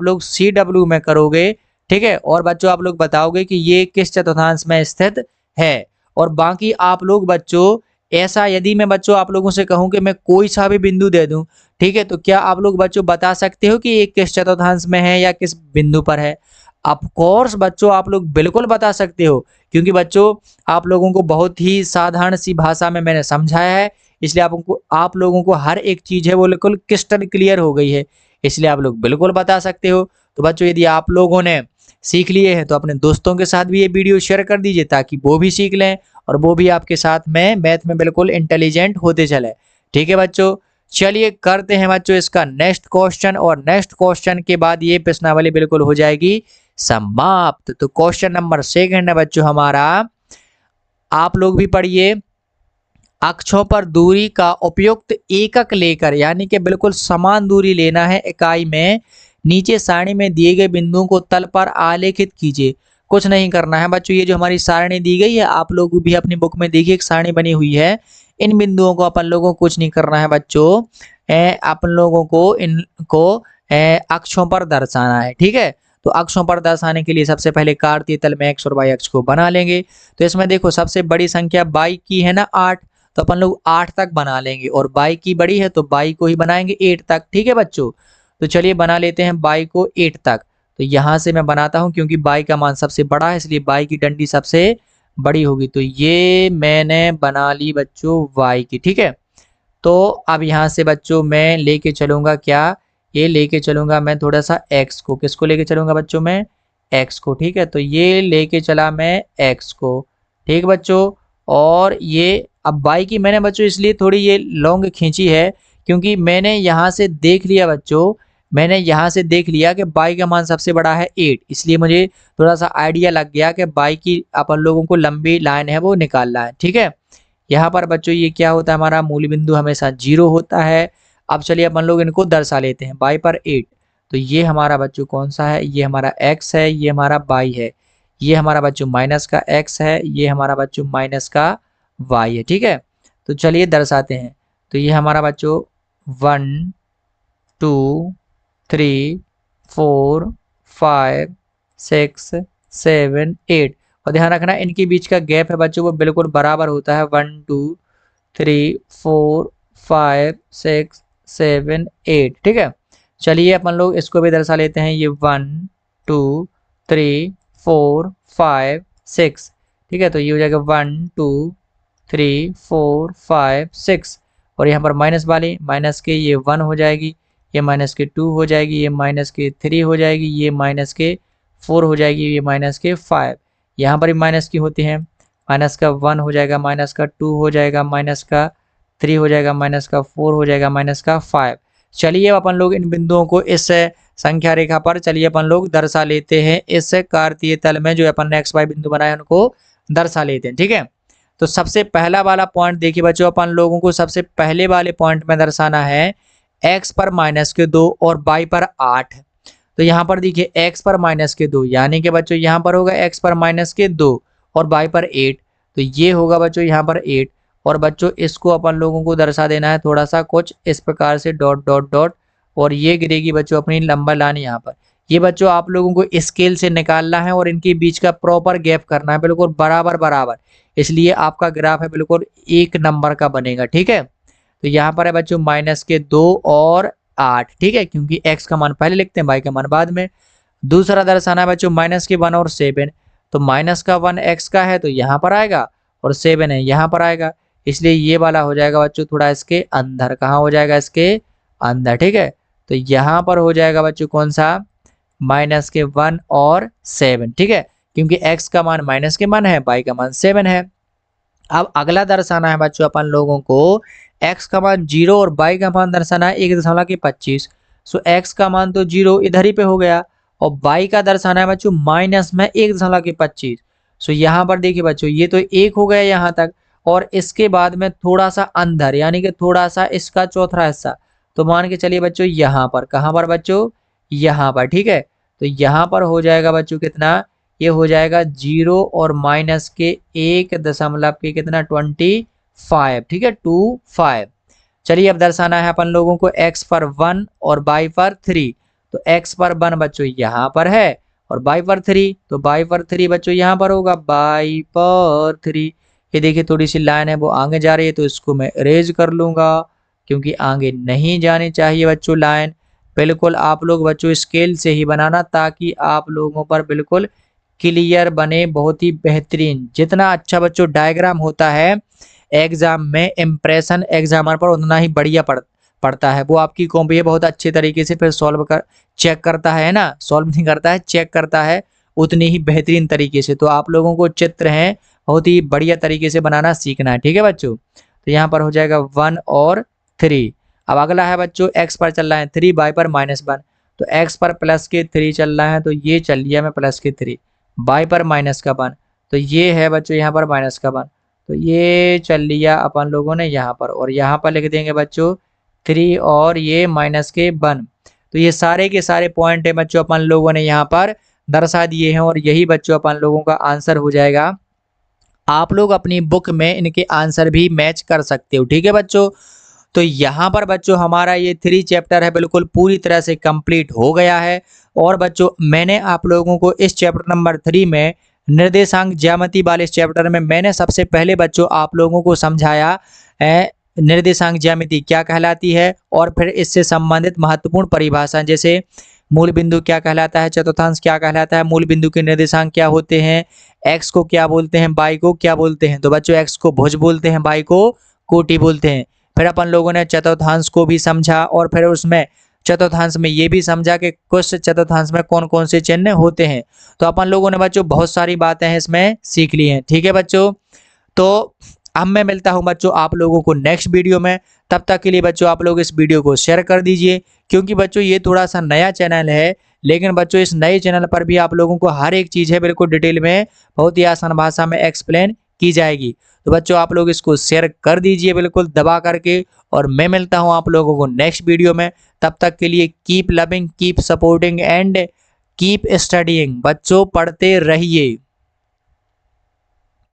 लोग CW में करोगे। ठीक है, और बच्चों आप लोग बताओगे कि ये किस चतुर्थांश में स्थित है। और बाकी आप लोग बच्चों ऐसा, यदि मैं बच्चों आप लोगों से कहूं कि मैं कोई सा भी बिंदु दे दूं, ठीक है, तो क्या आप लोग बच्चों बता सकते हो कि ये किस चतुर्थांश में है या किस बिंदु पर है। ऑफ कोर्स बच्चों आप लोग बिल्कुल बता सकते हो, क्योंकि बच्चों आप लोगों को बहुत ही साधारण सी भाषा में मैंने समझाया है, इसलिए आप लोगों को हर एक चीज है वो बिल्कुल क्रिस्टल क्लियर हो गई है, इसलिए आप लोग बिल्कुल बता सकते हो। तो बच्चों यदि आप लोगों ने सीख लिए हैं तो अपने दोस्तों के साथ भी ये वीडियो शेयर कर दीजिए ताकि वो भी सीख लें और वो भी आपके साथ में मैथ में बिल्कुल इंटेलिजेंट होते चले। ठीक है बच्चों, चलिए करते हैं बच्चों इसका नेक्स्ट क्वेश्चन, और नेक्स्ट क्वेश्चन के बाद ये प्रश्नावली बिल्कुल हो जाएगी समाप्त। तो क्वेश्चन नंबर 2 है बच्चों हमारा, आप लोग भी पढ़िए। अक्षों पर दूरी का उपयुक्त एकक लेकर, यानी कि बिल्कुल समान दूरी लेना है इकाई में, नीचे सारणी में दिए गए बिंदुओं को तल पर आलेखित कीजिए। कुछ नहीं करना है बच्चों, ये जो हमारी सारणी दी गई है, आप लोग भी अपनी बुक में देखिए एक सारणी बनी हुई है। इन बिंदुओं को अपन लोगों को कुछ नहीं करना है बच्चों, अपन लोगों को इनको अक्षों पर दर्शाना है। ठीक है, तो अक्षों पर दर्शाने के लिए सबसे पहले कार्तीय तल में एक्स और वाई अक्ष को बना लेंगे। तो इसमें देखो सबसे बड़ी संख्या बाई की है ना 8, तो अपन लोग 8 तक बना लेंगे, और बाई की बड़ी है तो बाई को ही बनाएंगे 8 तक। ठीक है बच्चों, तो चलिए बना लेते हैं बाई को 8 तक। तो यहाँ से मैं बनाता हूँ, क्योंकि बाई का मान सबसे बड़ा है इसलिए बाई की डंडी सबसे बड़ी होगी। तो ये मैंने बना ली बच्चों वाई की। ठीक है, तो अब यहाँ से बच्चों मैं लेके चलूंगा क्या, ये लेके चलूंगा मैं थोड़ा सा एक्स को। किसको लेके चलूंगा बच्चों, मैं एक्स को। ठीक है, तो ये लेके चला मैं एक्स को। ठीक बच्चों, और ये अब बाई की मैंने बच्चों इसलिए थोड़ी ये लॉन्ग खींची है, क्योंकि मैंने यहाँ से देख लिया बच्चों, मैंने यहाँ से देख लिया कि बाई का मान सबसे बड़ा है 8, इसलिए मुझे थोड़ा सा आइडिया लग गया कि बाई की अपन लोगों को लंबी लाइन है वो निकालना है। ठीक है, यहाँ पर बच्चों ये क्या होता है, हमारा मूल बिंदु हमेशा 0 होता है। अब चलिए अपन लोग इनको दर्शा लेते हैं, बाई पर 8। तो ये हमारा बच्चों कौन सा है, ये हमारा x है, ये हमारा बाई है, ये हमारा बच्चों माइनस का x है, ये हमारा बच्चों माइनस का y है। ठीक है, तो चलिए दर्शाते हैं। तो ये हमारा बच्चों 1 2 3 4 5 6 7 8, और ध्यान रखना इनके बीच का गैप है बच्चों वो बिल्कुल बराबर होता है, 1 2 3 4 5 6 7 8। ठीक है, चलिए अपन लोग इसको भी दर्शा लेते हैं, ये 1 2 3 4 5 6। ठीक है, तो ये हो जाएगा 1 2 3 4 5 6, और यहाँ पर माइनस वाली माइनस के ये 1 हो जाएगी, ये माइनस के 2 हो जाएगी, ये माइनस के 3 हो जाएगी, ये माइनस के 4 हो जाएगी, ये माइनस के 5। यहाँ पर भी माइनस की होती हैं, माइनस का 1 हो जाएगा, माइनस का 2 हो जाएगा, माइनस का 3 हो जाएगा, माइनस का 4 हो जाएगा, माइनस का 5। चलिए अपन लोग इन बिंदुओं को इस संख्या रेखा पर चलिए अपन लोग दर्शा लेते हैं, इस कार्तीय तल में जो अपन ने एक्स वाई बिंदु बनाए उनको दर्शा लेते हैं। ठीक है, तो सबसे पहला वाला पॉइंट देखिए बच्चों, अपन लोगों को सबसे पहले वाले पॉइंट में दर्शाना है x पर -2 और y पर 8। तो यहाँ पर देखिए x पर -2, यानी कि बच्चों यहाँ पर होगा x पर -2 और y पर 8, तो ये होगा बच्चों यहाँ पर 8। और बच्चों इसको अपन लोगों को दर्शा देना है थोड़ा सा कुछ इस प्रकार से डॉट डॉट डॉट, और ये गिरेगी बच्चों अपनी लंबा लाइन यहाँ पर। ये बच्चों आप लोगों को स्केल से निकालना है और इनके बीच का प्रॉपर गैप करना है, बिल्कुल बराबर बराबर, इसलिए आपका ग्राफ है बिल्कुल 1 नंबर का बनेगा। ठीक है, तो यहाँ पर है बच्चों -2 और 8। ठीक है, क्योंकि x का मान पहले लिखते हैं, y का मान बाद में। दूसरा दर्शाना है बच्चों -1 और 7, तो -1 x का है तो यहाँ पर आएगा, और 7 है यहाँ पर आएगा, इसलिए ये वाला हो जाएगा बच्चों थोड़ा इसके अंदर। कहाँ हो जाएगा, इसके अंदर। ठीक है, तो यहाँ पर हो जाएगा बच्चों कौन सा, -1 और 7। ठीक है, क्योंकि x का मान माइनस के मान है, y का मान 7 है। अब अगला दर्शाना है बच्चों अपन लोगों को x का मान 0 और y का मान दर्शाना है 1.25। सो x का मान तो 0 इधर ही पे हो गया, और y का दर्शाना है बच्चों माइनस में 1.25। सो यहाँ पर देखिए बच्चों ये तो 1 हो गया यहाँ तक, और इसके बाद में थोड़ा सा अंदर, यानी कि थोड़ा सा इसका चौथा हिस्सा, तो मान के चलिए बच्चों यहाँ पर, कहाँ पर बच्चों, यहाँ पर। ठीक है, तो यहाँ पर हो जाएगा बच्चों कितना, ये हो जाएगा 0 और माइनस के 1 के कितना 25। ठीक है, 25। चलिए अब दर्शाना है अपन लोगों को x पर 1 और y पर 3। तो x पर 1 बच्चों यहाँ पर है, और y पर 3, तो y पर 3 बच्चों यहाँ पर होगा, y पर 3। ये देखिए थोड़ी सी लाइन है वो आगे जा रही है, तो इसको मैं इरेज कर लूंगा, क्योंकि आगे नहीं जानी चाहिए बच्चों लाइन। बिल्कुल आप लोग बच्चों स्केल से ही बनाना, ताकि आप लोगों पर बिल्कुल क्लियर बने, बहुत ही बेहतरीन। जितना अच्छा बच्चों डायग्राम होता है एग्जाम में, इम्प्रेशन एग्जामर पर उतना ही बढ़िया पड़ता है। वो आपकी कॉपी बहुत अच्छे तरीके से फिर सॉल्व कर चेक करता है ना, सॉल्व नहीं करता है, चेक करता है उतनी ही बेहतरीन तरीके से। तो आप लोगों को चित्र हैं बहुत ही बढ़िया तरीके से बनाना सीखना है, ठीक है बच्चों। तो यहाँ पर हो जाएगा 1 और 3। अब अगला है बच्चों x पर चल रहा है 3, y पर -1, तो x पर प्लस के 3 चल रहा है, तो ये चल लिया मैं प्लस के 3, y पर माइनस का 1, तो ये है बच्चों यहाँ पर माइनस का 1, तो ये चल लिया अपन लोगों ने यहाँ पर, और यहाँ पर लिख देंगे बच्चों 3 और ये माइनस के 1। तो ये सारे के सारे पॉइंट है बच्चों अपन लोगों ने यहाँ पर दर्शा दिए हैं, और यही बच्चों अपन लोगों का आंसर हो जाएगा। आप लोग अपनी बुक में इनके आंसर भी मैच कर सकते हो, ठीक है बच्चों। तो यहाँ पर बच्चों हमारा ये 3 चैप्टर है बिल्कुल पूरी तरह से कंप्लीट हो गया है। और बच्चों मैंने आप लोगों को इस चैप्टर नंबर 3 में निर्देशांक ज्यामिति वाले इस चैप्टर में मैंने सबसे पहले बच्चों आप लोगों को समझाया है निर्देशांक ज्यामिति क्या कहलाती है, और फिर इससे संबंधित महत्वपूर्ण परिभाषा, जैसे मूल बिंदु क्या कहलाता है, चतुर्थांश क्या कहलाता है, मूल बिंदु के निर्देशांक क्या होते हैं, x को क्या बोलते हैं, y को क्या बोलते हैं। तो बच्चों x को भुज बोलते हैं, y को कोटि बोलते हैं। फिर अपन लोगों ने चतुर्थांश को भी समझा, और फिर उसमें चतुर्थांश में ये भी समझा कि कुछ चतुर्थांश में कौन कौन से चिन्ह होते हैं। तो अपन लोगों ने बच्चों बहुत सारी बातें हैं इसमें सीख ली हैं, ठीक है बच्चों। तो अब मैं मिलता हूं बच्चों आप लोगों को नेक्स्ट वीडियो में। तब तक के लिए बच्चों आप लोग इस वीडियो को शेयर कर दीजिए, क्योंकि बच्चों ये थोड़ा सा नया चैनल है, लेकिन बच्चों इस नए चैनल पर भी आप लोगों को हर एक चीज़ है बिल्कुल डिटेल में बहुत ही आसान भाषा में एक्सप्लेन की जाएगी। तो बच्चों आप लोग इसको शेयर कर दीजिए बिल्कुल दबा करके, और मैं मिलता हूं आप लोगों को नेक्स्ट वीडियो में। तब तक के लिए keep loving, keep supporting and keep studying. बच्चों पढ़ते रहिए।